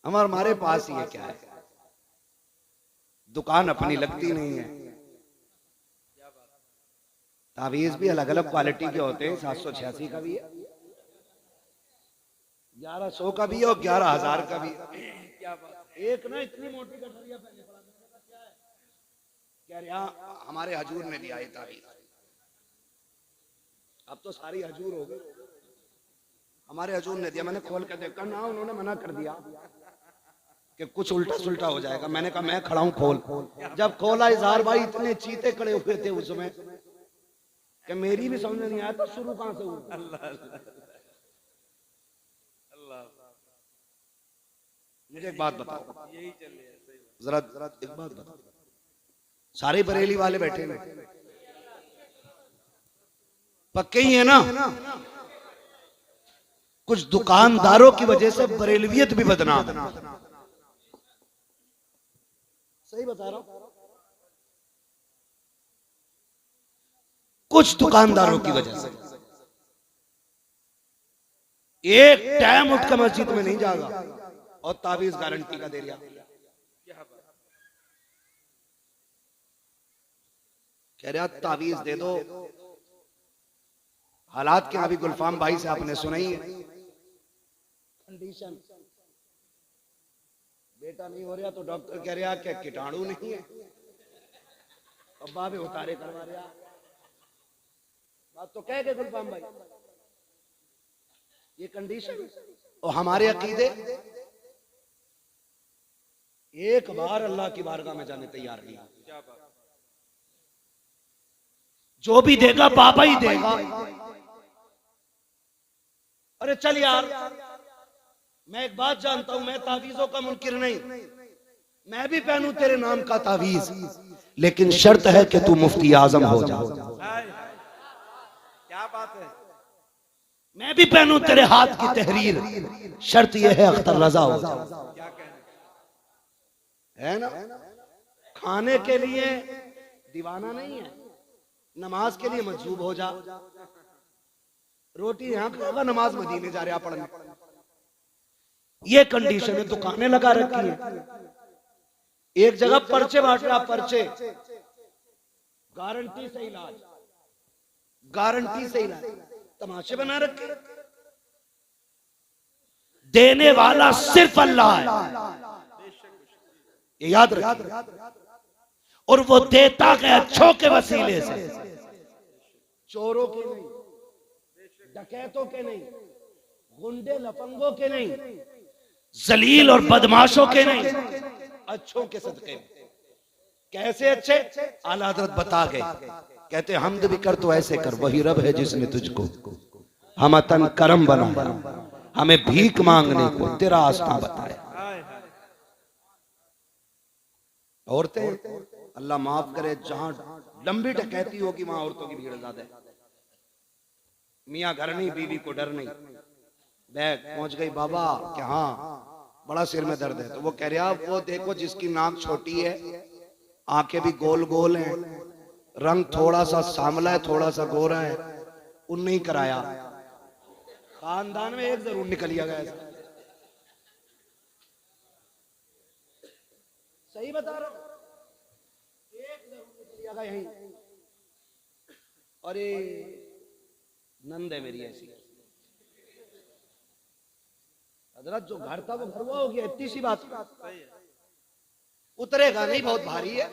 हमारे पास ये क्या है, दुकान अपनी लगती नहीं है। तावीज भी अलग अलग क्वालिटी के होते हैं, 786 का भी है, 1100 का भी है और 11,000 का भी है। एक ना इतनी मोटी गठरिया पहले कह रहा हमारे हजूर ने दिया है तावीज, अब तो सारी हजूर हो गई। हमारे हजूर ने दिया, मैंने खोल कर देखा ना, उन्होंने मना कर दिया कि कुछ उल्टा सुल्टा हो जाएगा। मैंने कहा मैं खड़ा हूं, खोल। जब खोला इजहार भाई इतने चीते खड़े हुए थे उसमें कि मेरी भी समझ नहीं आया था शुरू कहां से हुआ। मुझे एक बात बताओ, जरा एक बात बताओ, सारे बरेली वाले बैठे हैं, पक्के ही है ना? कुछ दुकानदारों की वजह से बरेलवियत भी बदनाम है। सही बता रहा हूं, कुछ दुकानदारों की वजह से। एक टाइम उठकर मस्जिद में नहीं जागा और तावीज गारंटी का दे दिया। कह रहा तावीज दे दो। हालात क्या अभी गुलफाम भाई से आपने सुना ही है, कंडीशन बेटा नहीं हो रहा तो डॉक्टर कह रहा क्या कीटाणु नहीं है, अब्बा भी उतारे करवा रहा। बात तो कह गए गुलफाम भाई, ये कंडीशन। और हमारे अकीदे एक बार अल्लाह की बारगाह में जाने तैयार नहीं। जो भी देगा बाबा ही देगा। अरे चल यार, मैं एक बात जानता हूं, मैं तावीजों का मुनकिर नहीं, मैं भी पहनूं तेरे नाम का तावीज, लेकिन शर्त है कि तू मुफ्ती आजम हो जा। क्या बात है। मैं भी पहनूं तेरे हाथ की तहरीर, शर्त यह है अख्तर रजा हो जा। है ना, खाने के लिए दीवाना नहीं है, नमाज के लिए मजबूर हो जा। रोटी यहां खाएगा, नमाज मदीने जा रहा पढ़ने। ये कंडीशन है। दुकानें लगा रखी है, एक जगह पर्चे बांट रहा, पर्चे गारंटी से इलाज, गारंटी से इलाज, तमाशे बना रखे। देने वाला सिर्फ अल्लाह है, ये याद रखिए। और वो देता है अच्छों के वसीले से, चोरों के नहीं, डकैतों के नहीं, गुंडे लफंगों के नहीं, जलील और बदमाशों के नहीं, अच्छों के सदके। कैसे अच्छे? आला हज़रत बता गए, कहते हमद भी कर तो ऐसे कर, वही रब है जिसने तुझको हम तन करम बनाया, हमें भीख मांगने को तेरा आस्था बताया। औरतें अल्लाह माफ करे, जहां लंबी डकैती होगी वहां औरतों की भीड़ ज्यादा है। मियाँ घर नहीं, बीवी को डर नहीं। बैग पहुंच गई बाबा कि हाँ बड़ा सिर में दर्द है। तो वो कह रहा वो देखो जिसकी नाक छोटी है, आंखें भी गोल गोल हैं, रंग थोड़ा सा सांवला है, थोड़ा सा गोरा है, उनने ही कराया। खानदान में एक जरूर निकलिया गया। सही बता रहा हूं, एक जरूर निकलिया गया यहीं। अरे नंद है मेरी ऐसी। हजरत जो घर था वो घर हुआ हो गया, इतनी सी बात। उतरेगा नहीं, बहुत भारी है।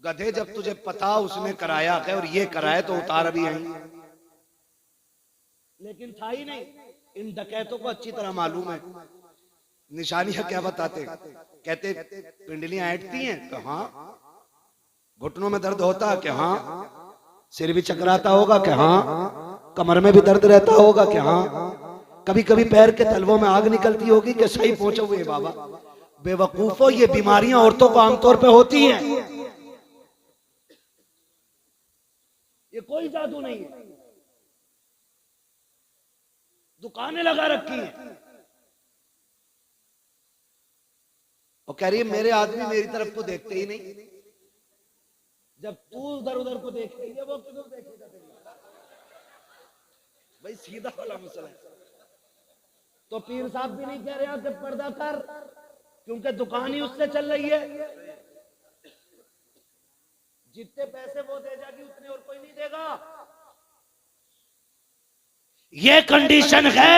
गधे जब तुझे पता उसने कराया है और ये कराया तो उतार भी आई। लेकिन था ही नहीं। इन डकैतों को अच्छी तरह मालूम है। निशानियां क्या बताते, कहते पिंडलियां ऐंठती हैं तो हाँ, घुटनों में दर्द होता है कि हाँ, सिर भी चकराता होगा कि हाँ, कमर में भी दर्द रहता होगा कि हाँ, कभी कभी पैर के तलवों में आग निकलती होगी कि सही पहुंचे हुए बाबा। बेवकूफो, ये बीमारियां औरतों को आमतौर पे होती हैं। ये कोई जादू नहीं है। दुकानें लगा रखी हैं और कह रही है मेरे आदमी मेरी तरफ को देखते ही नहीं। जब तू उधर उधर को देख रही है वो किधर देखेगा तेरी? भाई सीधा वाला मसला है। तो पीर साहब भी नहीं कह रहे कि पर्दा कर, क्योंकि दुकान ही उससे चल रही है। जितने पैसे वो दे जाएगी उतने और कोई नहीं देगा। ये कंडीशन है।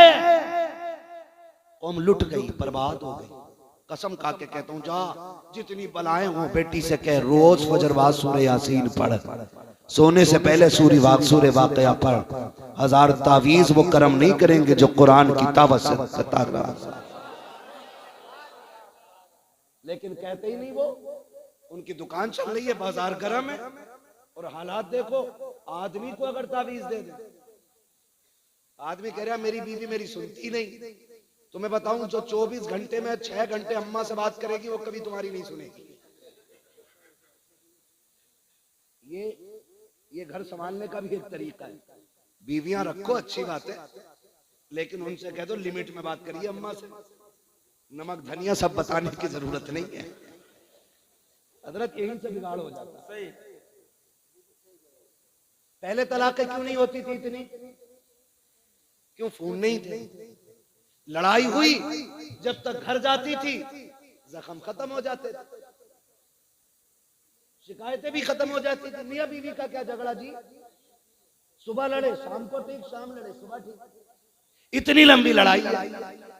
कौम लुट गई, बर्बाद हो गई। कसम खा के कहता हूं, जा जितनी बलाएं हो बेटी से कह रोज फजरवाद सूरह यासीन पढ़, सोने से पहले सूरह वाक़या पढ़। 1000 तावीज वो करम नहीं करेंगे जो कुरान की ताबत से लेकिन कहते ही नहीं। वो उनकी दुकान चल रही है, बाजार गर्म है और हालात देखो। आदमी को अगर तावीज दे दे, आदमी कह रहा मेरी बीवी मेरी सुनती नहीं। तुम्हें बताऊं, जो 24 घंटे में 6 घंटे अम्मा से बात करेगी वो कभी तुम्हारी नहीं सुनेगी। ये घर संभालने का भी एक तरीका है। बीवियां रखो अच्छी बात है, लेकिन उनसे कह दो लिमिट में बात करिए। अम्मा से नमक धनिया सब बताने की जरूरत नहीं है। हजरत यहीं से बिगाड़ हो जाता है। पहले तलाक क्यों नहीं होती थी इतनी? क्यों फोन नहीं थे? लड़ाई हुई, जब तक घर जाती थी जख्म खत्म हो जाते थे, शिकायतें भी खत्म हो जाती थी। मियां बीवी का क्या झगड़ा जी? सुबह लड़े शाम को ठीक, शाम लड़े सुबह ठीक, इतनी लंबी लड़ाई।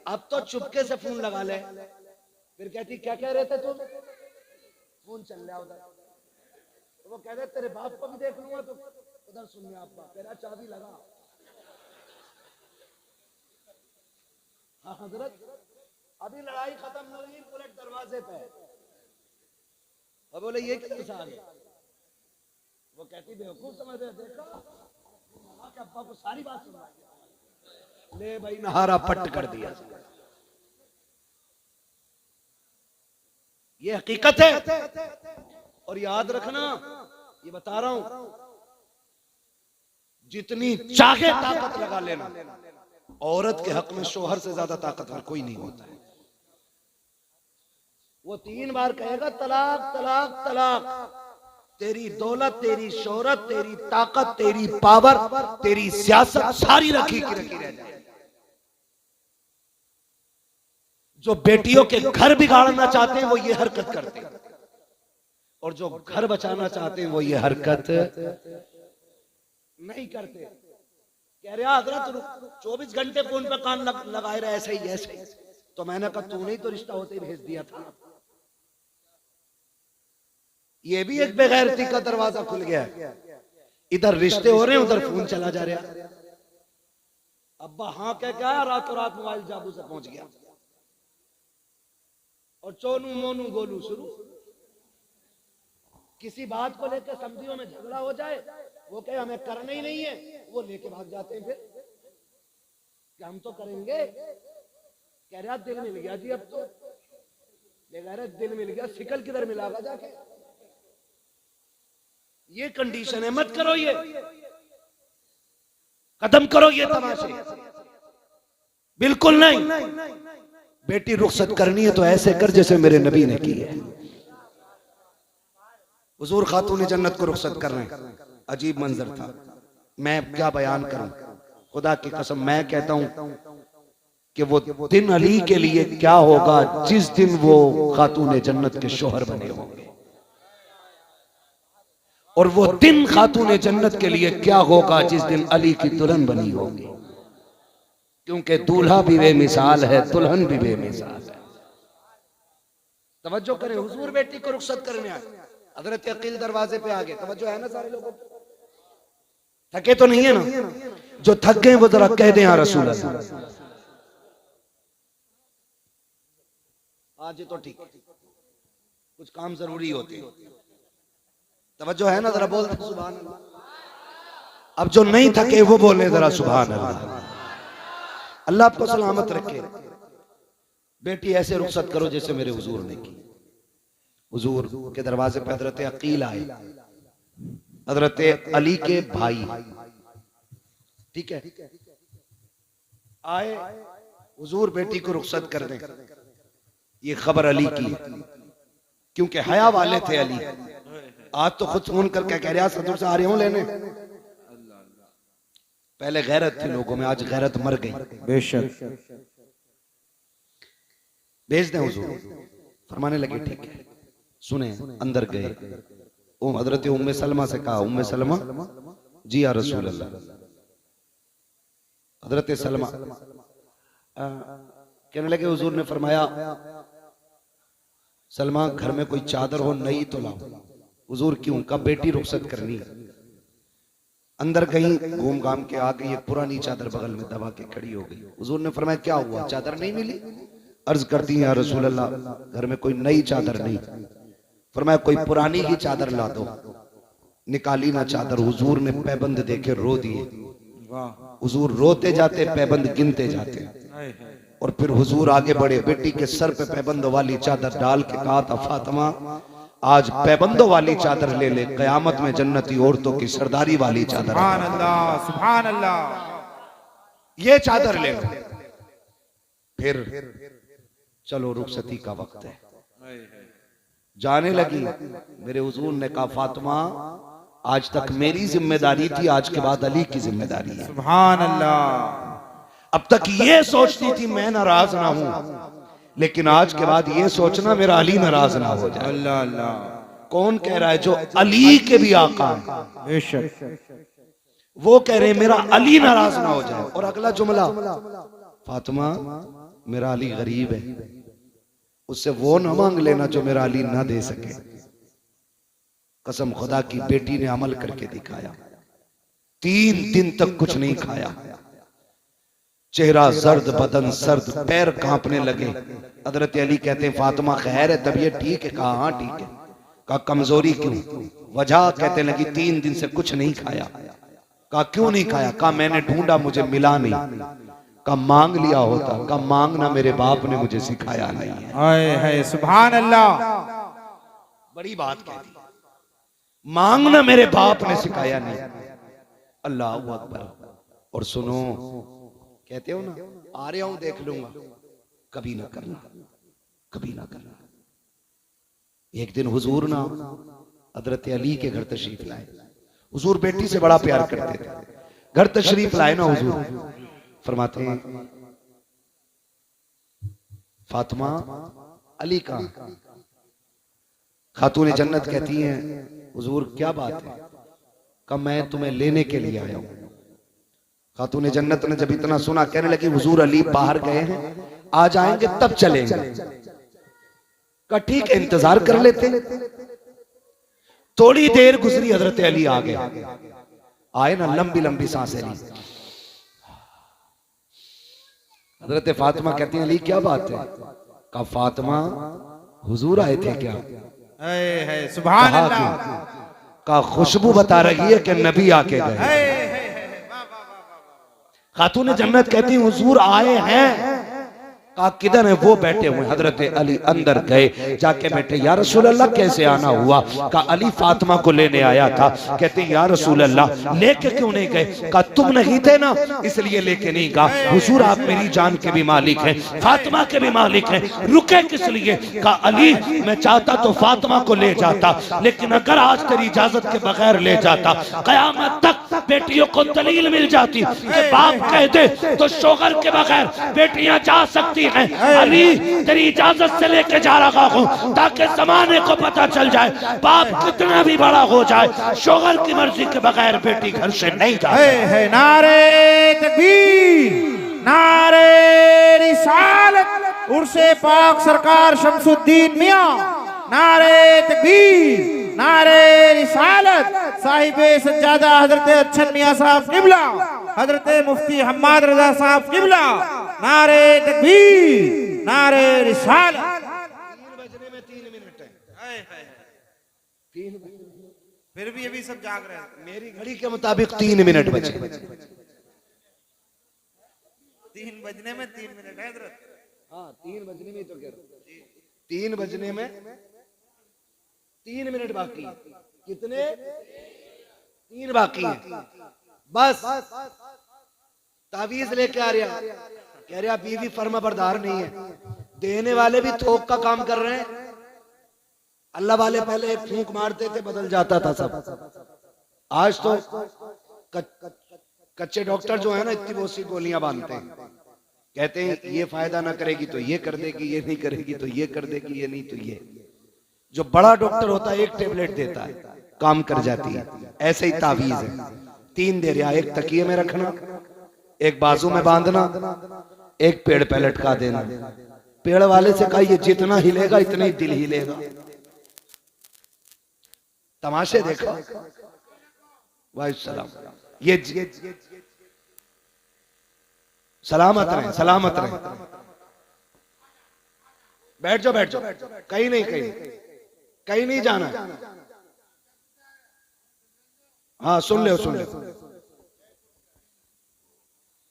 अब तो चुपके से फोन लगा ले, फिर कहती क्या कह रहे थे तुम? फोन चल रहा उधर। तो वो कह रहे तेरे बाप को भी देख लूंगा तो उधर सुन आप बाप कह रहा चाबी लगा। हाँ हजरत, अभी लड़ाई खत्म हो गई, बुलेट दरवाजे पे। और बोले ये किधर से आ गए? वो कहती बेवकूफ समझ रहे, देखो अब्बा को सारी बात सुना। ले भाई नहारा पट्ट कर दिया। ये हकीकत है। और याद रखना, ये बता रहा हूं, जितनी चाहे ताकत लगा लेना, औरत के हक में शोहर से ज्यादा ताकतवर कोई नहीं होता है। वो 3 बार कहेगा तलाक तलाक तलाक। तेरी दौलत, तेरी शोहरत, तेरी ताकत, तेरी पावर, तेरी सियासत सारी रखी की रखी रह जाए। जो बेटियों के घर बिगाड़ना चाहते हैं वो ये हरकत करते हैं, और जो घर बचाना चाहते हैं वो ये हरकत नहीं करते। कह रहे हजरत 24 घंटे फोन पे कान लगाए रहे ऐसे ही ऐसे। तो मैंने कहा तूने ही तो रिश्ता होते ही भेज दिया था। ये भी एक बेगैरती का दरवाजा खुल गया। इधर रिश्ते हो रहे हैं, उधर फोन चला जा रहा। अब्बा हाँ कह क्या, रातों रात मोबाइल जादू से पहुंच गया और चोनू मोनू गोलू शुरू। किसी बात को लेकर समझियों में झगड़ा हो जाए, वो कहे हमें करना ही नहीं है, वो लेके भाग जाते हैं। फिर कि हम तो करेंगे। कह रहा दिल मिल गया जी, अब तो दिल मिल गया, सिकल किधर मिलागा जाके। ये कंडीशन है, मत करो ये। खत्म करो ये तमाशे, बिल्कुल नहीं। बेटी रुखसत करनी है तो ऐसे कर जैसे मेरे नबी ने की है। हुजूर खातून जन्नत को रुखसत कर रहे हैं, अजीब मंजर था। मैं क्या बयान करूं, खुदा की कसम मैं कहता हूं कि वो दिन अली के लिए क्या होगा जिस दिन वो खातून जन्नत के शोहर बने होंगे, और वो दिन खातून जन्नत के लिए क्या होगा जिस दिन अली की दुल्हन बनी होगी। क्योंकि दूल्हा भी बेमिसाल है, दुल्हन भी बेमिसाल है। तवज्जो करें, हुजूर बेटी को रुखसत करने आए, हजरत अकील दरवाजे पे आ गए। तवज्जो है ना सारे लोगों, थके तो नहीं है ना? जो थक गए वो जरा कह दें या रसूल अल्लाह। आज तो ठीक, कुछ काम जरूरी होते। तवज्जो है ना, जरा बोल सुभान अल्लाह। अब जो नहीं थके वो बोले जरा सुभान अल्लाह। अल्लाह आपको सलामत रखे। बेटी ऐसे रुखसत करो जैसे मेरे हुजूर ने की। हुजूर के दरवाजे पे हजरत अकील आए, हजरत अली के भाई, ठीक है, आए। हुजूर बेटी को रुखसत कर दें, ये खबर अली की, क्योंकि हया वाले थे अली। आज तो खुद फोन करके कह रहे सदर से आ रहे हूं लेने। पहले गैरत थी लोगों में, आज गैरत मर गई। बेशक भेज दें हुजूर। फरमाने लगे ठीक है। सुने, अंदर गए, हजरत उम्मे सलमा से कहा, उम्मे सलमा जी या रसूल अल्लाह। हजरत सलमा कहने लगे, हुजूर ने फरमाया सलमा घर में कोई चादर हो नई तो लाओ। हुजूर क्यों? कब बेटी रुखसत करनी है। अंदर गई, घूम घाम के आ गई, एक पुरानी चादर बगल में दबा के खड़ी हो गई। हुजूर ने फरमाया क्या हुआ, चादर नहीं मिली? अर्ज करती है या रसूल अल्लाह घर में कोई नई चादर नहीं। फरमाया कोई पुरानी ही चादर ला दो। निकाली ना चादर, हुजूर ने पैबंद देखे रो दिए। हुजूर रोते जाते, पैबंद गिनते जाते, और फिर हुजूर आगे बढ़े, बेटी के सर पे पैबंद वाली चादर डाल के कहा था, फातिमा आज पैबंदों वाली चादर ले ले, कयामत में जन्नती औरतों की सरदारी वाली चादर। सुभान अल्लाह, सुभान अल्लाह। ये चादर ले लो। फिर चलो रुखसती का वक्त है। जाने लगी, मेरे हुजूर ने कहा, फातिमा आज तक मेरी जिम्मेदारी थी, आज के बाद अली की जिम्मेदारी है। सुभान अल्लाह। अब तक ये सोचती थी मैं नाराज ना हूं, लेकिन आज के बाद ये सोचना मेरा अली नाराज ना हो जाए। अल्लाह अल्लाह। कौन कह रहा है? जो अली के भी आका है, बेशक वो कह रहे हैं मेरा अली नाराज ना हो जाए। और अगला जुमला, फातिमा मेरा अली गरीब है, उससे वो ना मांग लेना जो मेरा अली ना दे सके। कसम खुदा की, बेटी ने अमल करके दिखाया। 3 दिन तक कुछ नहीं खाया, चेहरा जर्द, बदन सर्द, पैर कांपने लगे। हजरत अली कहते हैं फातिमा खैर है, तबीयत ठीक है? कहा हाँ ठीक है। कहा कमजोरी क्यों? वजह कहते लगी 3 दिन से कुछ नहीं खाया। कहा क्यों नहीं खाया? कहा मैंने ढूंढा, मुझे मिला नहीं। कहा मांग लिया होता। कहा मांगना मेरे बाप ने मुझे सिखाया नहीं है। हाय हाय, सुभान अल्लाह। बड़ी बात कह दी, मांगना मेरे बाप ने सिखाया नहीं। अल्लाह अकबर। और सुनो, कहते हो ना आ रहा हूं देख लूंगा, कभी ना करना, कभी ना करना। एक दिन हुजूर ना हजरत अली के घर तशरीफ लाए। हुजूर बेटी से बड़ा प्यार करते थे। घर तशरीफ लाए ना हुजूर, फरमाते हैं फातिमा अली का। खातून जन्नत कहती हैं हुजूर क्या बात है? कब मैं तुम्हें लेने के लिए आया हूं। खातून जन्नत ने जब इतना सुना, कहने लगी हुजूर अली बाहर गए हैं, आ जाएंगे तब चलेंगे। कहा ठीक है, इंतजार कर लेते। थोड़ी देर गुजरी, हजरत अली आ गए। आए ना, लंबी लंबी सांसें ली। हजरत फातिमा कहती हैं अली क्या बात है? कहा फातिमा हुजूर आए थे क्या? सुभान अल्लाह। कहा खुशबू बता रही है कि नबी आके गए। खातून जन्नत कहती हुजूर आए हैं। कहा किधर है? वो बैठे हुए। हजरत अली अंदर गए, जाके बैठे। या रसूल अल्लाह कैसे आना हुआ? कहा अली फातिमा को लेने आया था। कहते या रसूल अल्लाह लेके क्यों नहीं गए? कहा तुम नहीं थे ना इसलिए लेके नहीं गया। हुजूर आप मेरी जान के भी मालिक हैं, फातिमा के भी मालिक हैं, रुके किस लिए? कहा अली मैं चाहता तो फातिमा को ले जाता, लेकिन अगर आज तेरी इजाजत के बगैर ले जाता कयामत तक बेटियों को दलील मिल जाती कि बाप कह दे तो शोहर के बगैर बेटियां जा सकती हैं। अली तेरी इजाजत से लेके जा रहा हूं ताकि जमाने को पता चल जाए बाप कितना भी बड़ा हो जाए शोहर की मर्जी के बगैर बेटी घर से नहीं जाए। नारे तकबीर, नारे रिसालत, उर्से पाक सरकार शमसुद्दीन मियां, नारे तकबीर, नारे रिसालत, साहिबे सज्जादा हजरत अच्छन मियां साहब किबला, हजरत मुफ्ती हम्माद रजा साहब किबला, नारे तकबीर, नारे रिसालत। 3 बजने में 3 मिनट है। 3 फिर भी अभी सब जाग रहे हैं। मेरी घड़ी के मुताबिक 3 मिनट बचे। 3 बजने में 3 मिनट है हजरत। हाँ 3 बजने में तो कह रहा हूं, 3 बजने में 3 मिनट बाकी। कितने? 3 बाकी है। बस तावीज लेके आ रहा, कह रहा बीवी फर्मा बरदार नहीं है। देने वाले भी थोक का काम कर रहे हैं। अल्लाह वाले पहले एक फूंक मारते थे बदल जाता था सब। आज तो कच्चे डॉक्टर जो है ना इतनी बहुत सी गोलियां बांधते हैं, कहते हैं ये फायदा ना करेगी तो ये कर देगी, ये नहीं करेगी तो ये कर देगी, ये नहीं तो ये। जो बड़ा डॉक्टर होता है एक टेबलेट देता है, काम कर जाती है। ऐसे ही तावीज है, 3 दे रहा, एक तकिए में रखना, एक बाजू में बांधना, एक पेड़ पे लटका देना। पेड़ वाले से कहा ये जितना हिलेगा इतना ही दिल हिलेगा। तमाशे देखो। वाहिसलाम ये सलामत रहे, सलामत रहे। बैठ जाओ, बैठ जाओ, कहीं नहीं, कहीं नहीं जाना। हाँ सुन ले, सुन ले।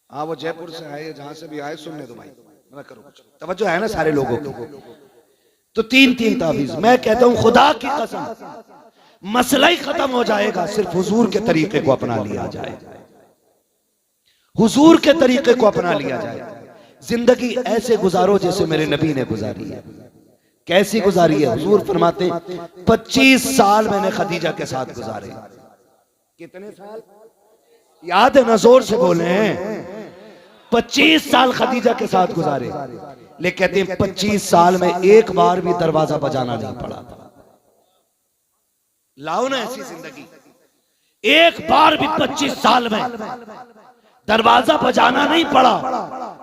हाँ वो जयपुर से आए, जहां से भी आए, सुन ले तो भाई, ना करो कुछ। तवज्जो है ना सारे लोगों की। तो 3 तावीज। मैं कहता हूं खुदा की कसम मसला ही खत्म हो जाएगा सिर्फ हुजूर के तरीके को अपना लिया जाए। हुजूर के तरीके को अपना लिया जाए। जिंदगी ऐसे गुजारो जैसे मेरे नबी ने गुजारी है। कैसी गुजारी है? हुजूर फरमाते 25 साल मैंने खदीजा के साथ गुजारे। कितने साल याद है ना? जोर से बोले। 25 साल खदीजा के साथ गुजारे। लेकिन कहते हैं 25 साल में एक बार भी दरवाजा बजाना नहीं पड़ा था। लाओ ना ऐसी जिंदगी। एक बार भी 25 साल में दरवाजा बजाना नहीं पड़ा।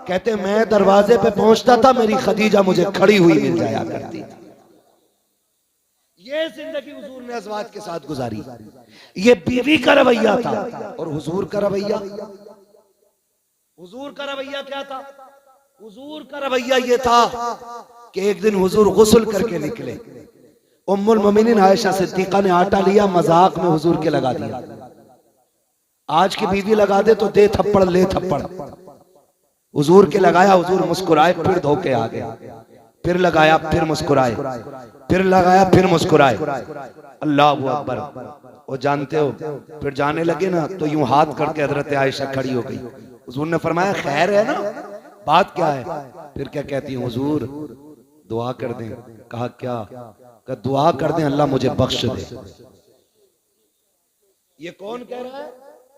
कहते मैं दरवाजे पे पहुंचता था, मेरी खदीजा मुझे खड़ी हुई मिल जाया करती थी। ये जिंदगी हुजूर ने अज़वाज के साथ गुजारी। ये बीवी का रवैया था। और हुजूर का रवैया, हुजूर का रवैया क्या था? हुजूर का रवैया ये था कि एक दिन हुजूर गुस्ल करके निकले। उम्मुल मोमिनीन आयशा सिद्दीका ने आटा लिया, मजाक में हुजूर के लगा दिया। आज की बीवी लगा दे तो दे थप्पड़ ले थप्पड़। हुजूर के लगाया, हुजूर मुस्कुराए, फिर धोके आ गए। फिर लगाया, फिर मुस्कुराए, फिर लगाया, फिर मुस्कुराए। अल्लाहु अकबर। वो जानते हो फिर जाने लगे ना तो यूं हाथ करके हजरत आयशा खड़ी हो गई। हुजूर ने फरमाया खैर है ना, बात क्या है? फिर क्या कहती हूँ? हुजूर दुआ कर दें। कहा क्या? कहा दुआ कर दें अल्लाह मुझे बख्श दे। ये कौन कह रहा है?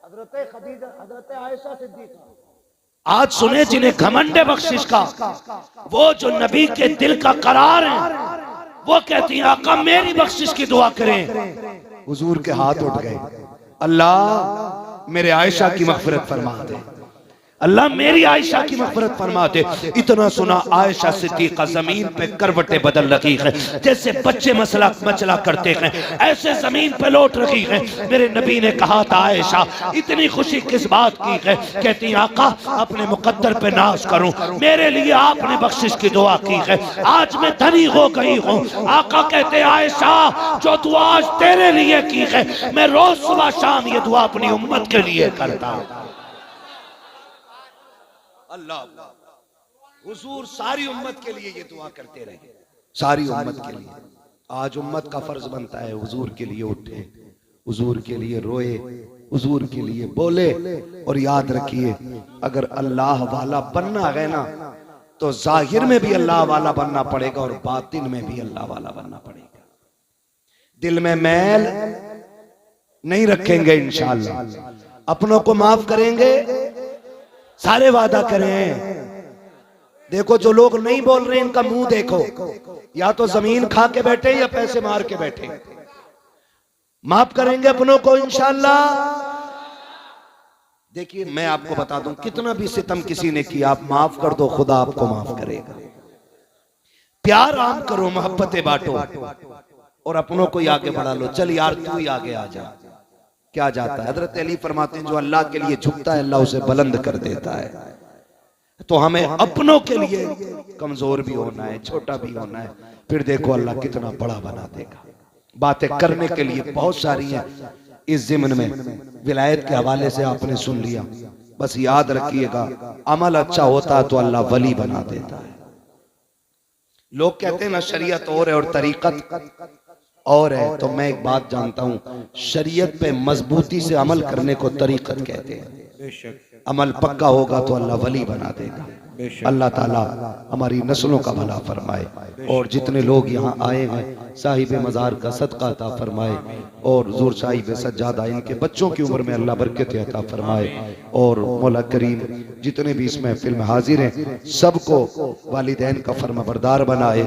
हजरत खदीजा, हजरत आयशा सिद्दीका। आज सुने जिन्हें घमंड है बख्शिश का, वो जो नबी के दिल का करार है, वो कहती हैं आका मेरी बख्शिश की दुआ करें। हुजूर के हाथ उठ गए। अल्लाह मेरे आयशा की मग़फ़िरत फरमा दे, अल्लाह मेरी आयशा की मग़फ़िरत फरमा दे। इतना सुना आयशा सिद्दीक़ा जमीन पे करवटें बदल रही है, जैसे बच्चे मसला मचला करते हैं ऐसे जमीन पे लौट रही है। मेरे नबी ने कहा था आयशा इतनी खुशी किस बात की है? कहती आका अपने मुकद्दर पे नाज करूं, मेरे लिए आपने बख्शिश की दुआ की है, आज मैं धनी हो गई हूँ। आका कहते आयशा जो दुआ आज तेरे लिए की है, मैं रोज सुबह शाम ये दुआ अपनी उम्मत के लिए करता हूँ। अल्लाह हुजूर सारी उम्मत के लिए ये दुआ करते रहे, सारी उम्मत के लिए। आज उम्मत का फर्ज बनता है हुजूर के लिए उठे, हुजूर के लिए रोए, हुजूर के लिए बोले। और याद रखिए, अगर अल्लाह वाला बनना है ना, तो जाहिर में भी अल्लाह वाला बनना पड़ेगा और बातिन में भी अल्लाह वाला बनना पड़ेगा। दिल में मैल नहीं रखेंगे इंशाअल्लाह, अपनों को माफ करेंगे, सारे वादा करें। देखो जो लोग नहीं बोल रहे इनका मुंह देखो, या तो जमीन खा के बैठे या पैसे मार के बैठे। माफ करेंगे अपनों को इंशाअल्लाह। देखिए मैं आपको बता दूं, कितना भी सितम किसी ने किया, आप माफ कर दो, खुदा आपको माफ करेगा। प्यार आम करो, मोहब्बतें बांटो और अपनों को ही आगे बढ़ा लो। चल यार तू ही आगे आ जा, क्या जाता है। हजरत अली फरमाते हैं, जो अल्लाह के लिए झुकता है अल्लाह उसे बुलंद कर देता है। तो हमें अपनों के लिए कमजोर भी होना है, छोटा भी होना है, फिर देखो अल्लाह कितना बड़ा बना देगा। बातें करने के लिए बहुत सारी हैं इस ज़िम्न में। विलायत के हवाले से आपने सुन लिया, बस याद रखिएगा, अमल अच्छा होता है तो अल्लाह वली बना देता है। लोग कहते हैं ना शरीयत और है और तरीकत और है, तो मैं एक बात जानता हूं, शरीयत पे मजबूती से अमल करने को तरीकत कहते हैं। अमल पक्का होगा तो अल्लाह वली बना देगा। अल्लाह ताला हमारी नस्लों का भला फरमाए और जितने लोग यहाँ आए हैं साहिब मज़ार का सदका अता फरमाए और हुज़ूर साहिब सज्जादा इनके बच्चों की उम्र में अल्लाह बरकत अता फरमाए और मौला करीम जितने भी इस महफिल में हाजिर हैं सबको वालिदैन का फरमाबरदार बनाए।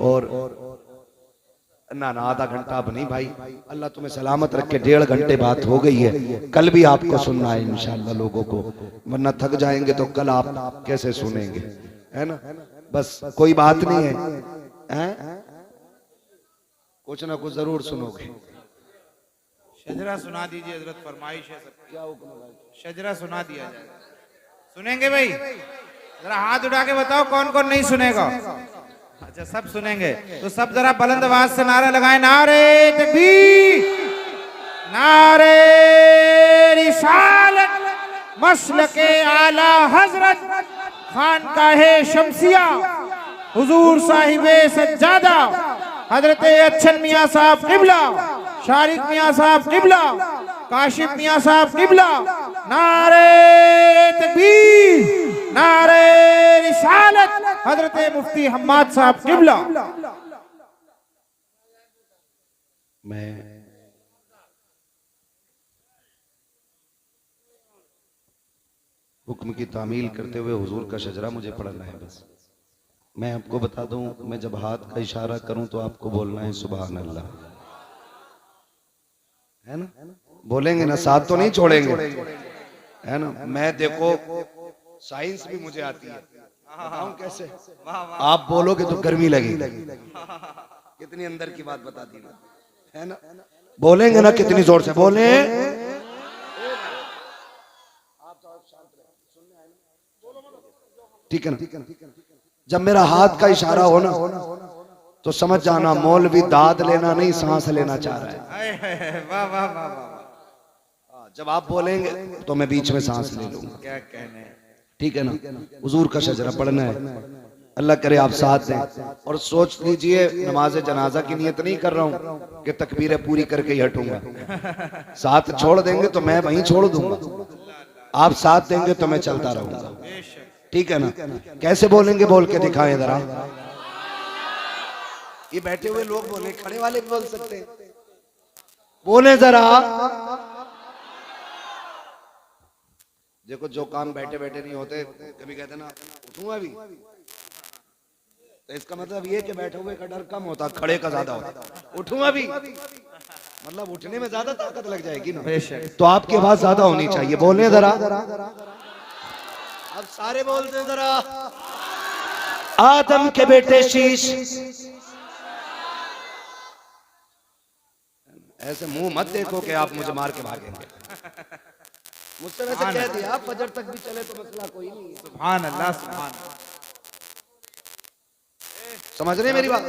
और ना आधा घंटा अब नहीं भाई, अल्लाह तुम्हें सलामत रखे। 1.5 घंटे बात हो गई है, कल भी आपको सुनना है इंशाअल्लाह लोगों को, वरना थक जाएंगे तो कल आप कैसे सुनेंगे, है ना। बस कोई बात नहीं है, कुछ ना कुछ जरूर सुनोगे। शजरा सुना दीजिए हजरत, फरमाइश है सब। क्या हुक्म, शजरा सुना दिया जाए। सुनेंगे भाई? जरा हाथ उठा के बताओ कौन कौन नहीं सुनेगा। अच्छा सब सुनेंगे, तो सब जरा बुलंद आवाज से नारा लगाएं, नारे तकबीर, नारे रिसालत, मसलके आला हजरत, खानकाहे शमसिया, हुजूर साहिबे सज्जादा, हजरत अच्छन मियां साहब किबला, शारिक मियां साहब किबला, काशिफ मियां साहब किबला, नारे तकबीर, नारे रिसालत, हजरत मुफ्ती हम्माद साहब किबला। मैं हुक्म की तामील करते हुए हुजूर का शजरा मुझे पढ़ना है। बस मैं आपको बता दूं, मैं जब हाथ का इशारा करूं तो आपको बोलना है सुभान अल्लाह, है ना। बोलेंगे ना, साथ तो नहीं छोड़ेंगे, है ना। मैं देखो साइंस भी मुझे आती है, बताऊं कैसे। आप बोलोगे तो गर्मी लगेगी, कितनी अंदर की बात बता दी ना, है ना। बोलेंगे ना, कितनी जोर से बोले। ठीक है ना। जब मेरा हाथ का इशारा हो ना तो समझ जाना मौलवी दाद लेना नहीं सांस लेना चाह रहा है। वाह वाह वाह वाह। जब आप बोलेंगे तो मैं बीच में सांस ले लूंगा, क्या कहने। ठीक है ना। हुजूर का शजरा पढ़ना है, अल्लाह करे आप साथ दें। और सोच लीजिए नमाज जनाजा की नियत नहीं कर रहा हूं कि तकबीरें पूरी करके ही हटूंगा। साथ छोड़ देंगे तो मैं वहीं छोड़ दूंगा, आप साथ देंगे तो मैं चलता रहूंगा, ठीक है ना। कैसे बोलेंगे बोल के दिखाएं जरा। ये बैठे हुए लोग बोले, खड़े वाले भी बोल सकते हैं, बोले जरा। देखो जो काम बैठे बैठे नहीं होते, कभी कहते ना उठूंगा भी, तो इसका मतलब ये कि बैठे हुए का डर कम होता, खड़े का ज्यादा होता। उठूंगा भी मतलब उठने में ज्यादा ताकत लग जाएगी ना, तो आपकी आवाज ज्यादा होनी चाहिए। बोले जरा, अब सारे बोलते जरा। आदम के बेटे शीश, ऐसे मुंह मत देखो कि आप मुझे मार के भागेंगे। मुझसे वैसे कह दिया फजर तक भी चले तो मसला कोई नहीं है। सुभान अल्लाह, सुभान। समझ रहे मेरी बात।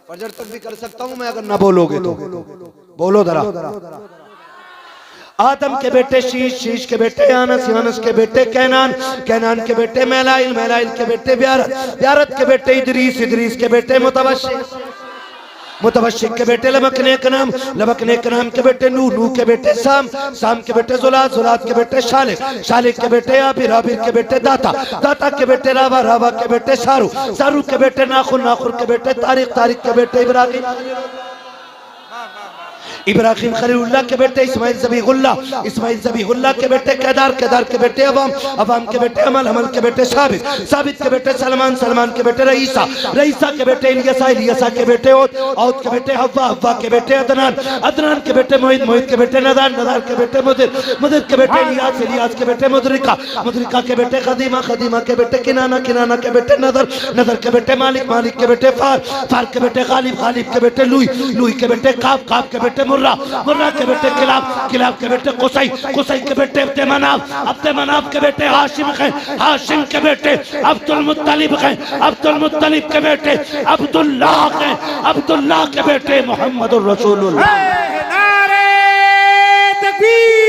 फजर तक भी कर सकता हूं मैं अगर ना बोलोगे तो। बोलो जरा। आदम के बेटे शीश, शीश के बेटे यानस, यानस के बेटे कैनान, कैनान के बेटे मैलाइल, मैलाइल के बेटे ब्यारत, ब्यारत के बेटे इदरीस, इदरीस के बेटे मुतवशिक, मुतवशिक के बेटे लबकने का नाम, लबकने का नाम के बेटे नूह, नूह के बेटे साम, साम के बेटे जुलात, जुलात के बेटे शालिक, शालिक के बेटे आबिर, आबिर के बेटे दाता, दाता के बेटे रावा, रावा के बेटे सारू, सारू के बेटे नाखुर, नाखुर के बेटे तारिक, तारिक के बेटे इब्राहिम, इब्राहिम खलीलुल्लाह के बेटे इस्माइल ज़बीहुल्लाह, इस्माइल ज़बीहुल्लाह के बेटे केदार, केदार के बेटे अवाम, अवाम के बेटे अमल, अमल के बेटे साबित, साबित के बेटे सलमान, सलमान के बेटे रईसा, रईसा के बेटे इलियसा, इलियसा के बेटे औद, औद के बेटे हव्वा, हव्वा के बेटे अदनान, अदनान के बेटे मोहित, मोहित के बेटे नदान, नदान के बेटे मुदिर, मुदिर के बेटे इलियास, इलियास के बेटे मुदरिका, मुदरिका के बेटे खदीमा, खदीमा के बेटे किनाना, किनाना के बेटे नदर, नदर के बेटे मालिक, मालिक के बेटे फार, फार के बेटे गालिब, गालिब के बेटे लुई, लुई के बेटे काब, काब के बेटे मुर्रा, मुर्रा के बेटे किलाब, किलाब के बेटे कुसै, कुसै के बेटे अब्दे मनाफ, अब्दे मनाफ के बेटे हाशिम हैं, हाशिम के बेटे अब्दुल मुत्तलिब हैं, अब्दुल मुत्तलिब के बेटे अब्दुल्लाह हैं, अब्दुल्लाह के बेटे मोहम्मदुर रसूलुल्लाह। नारे तकबीर।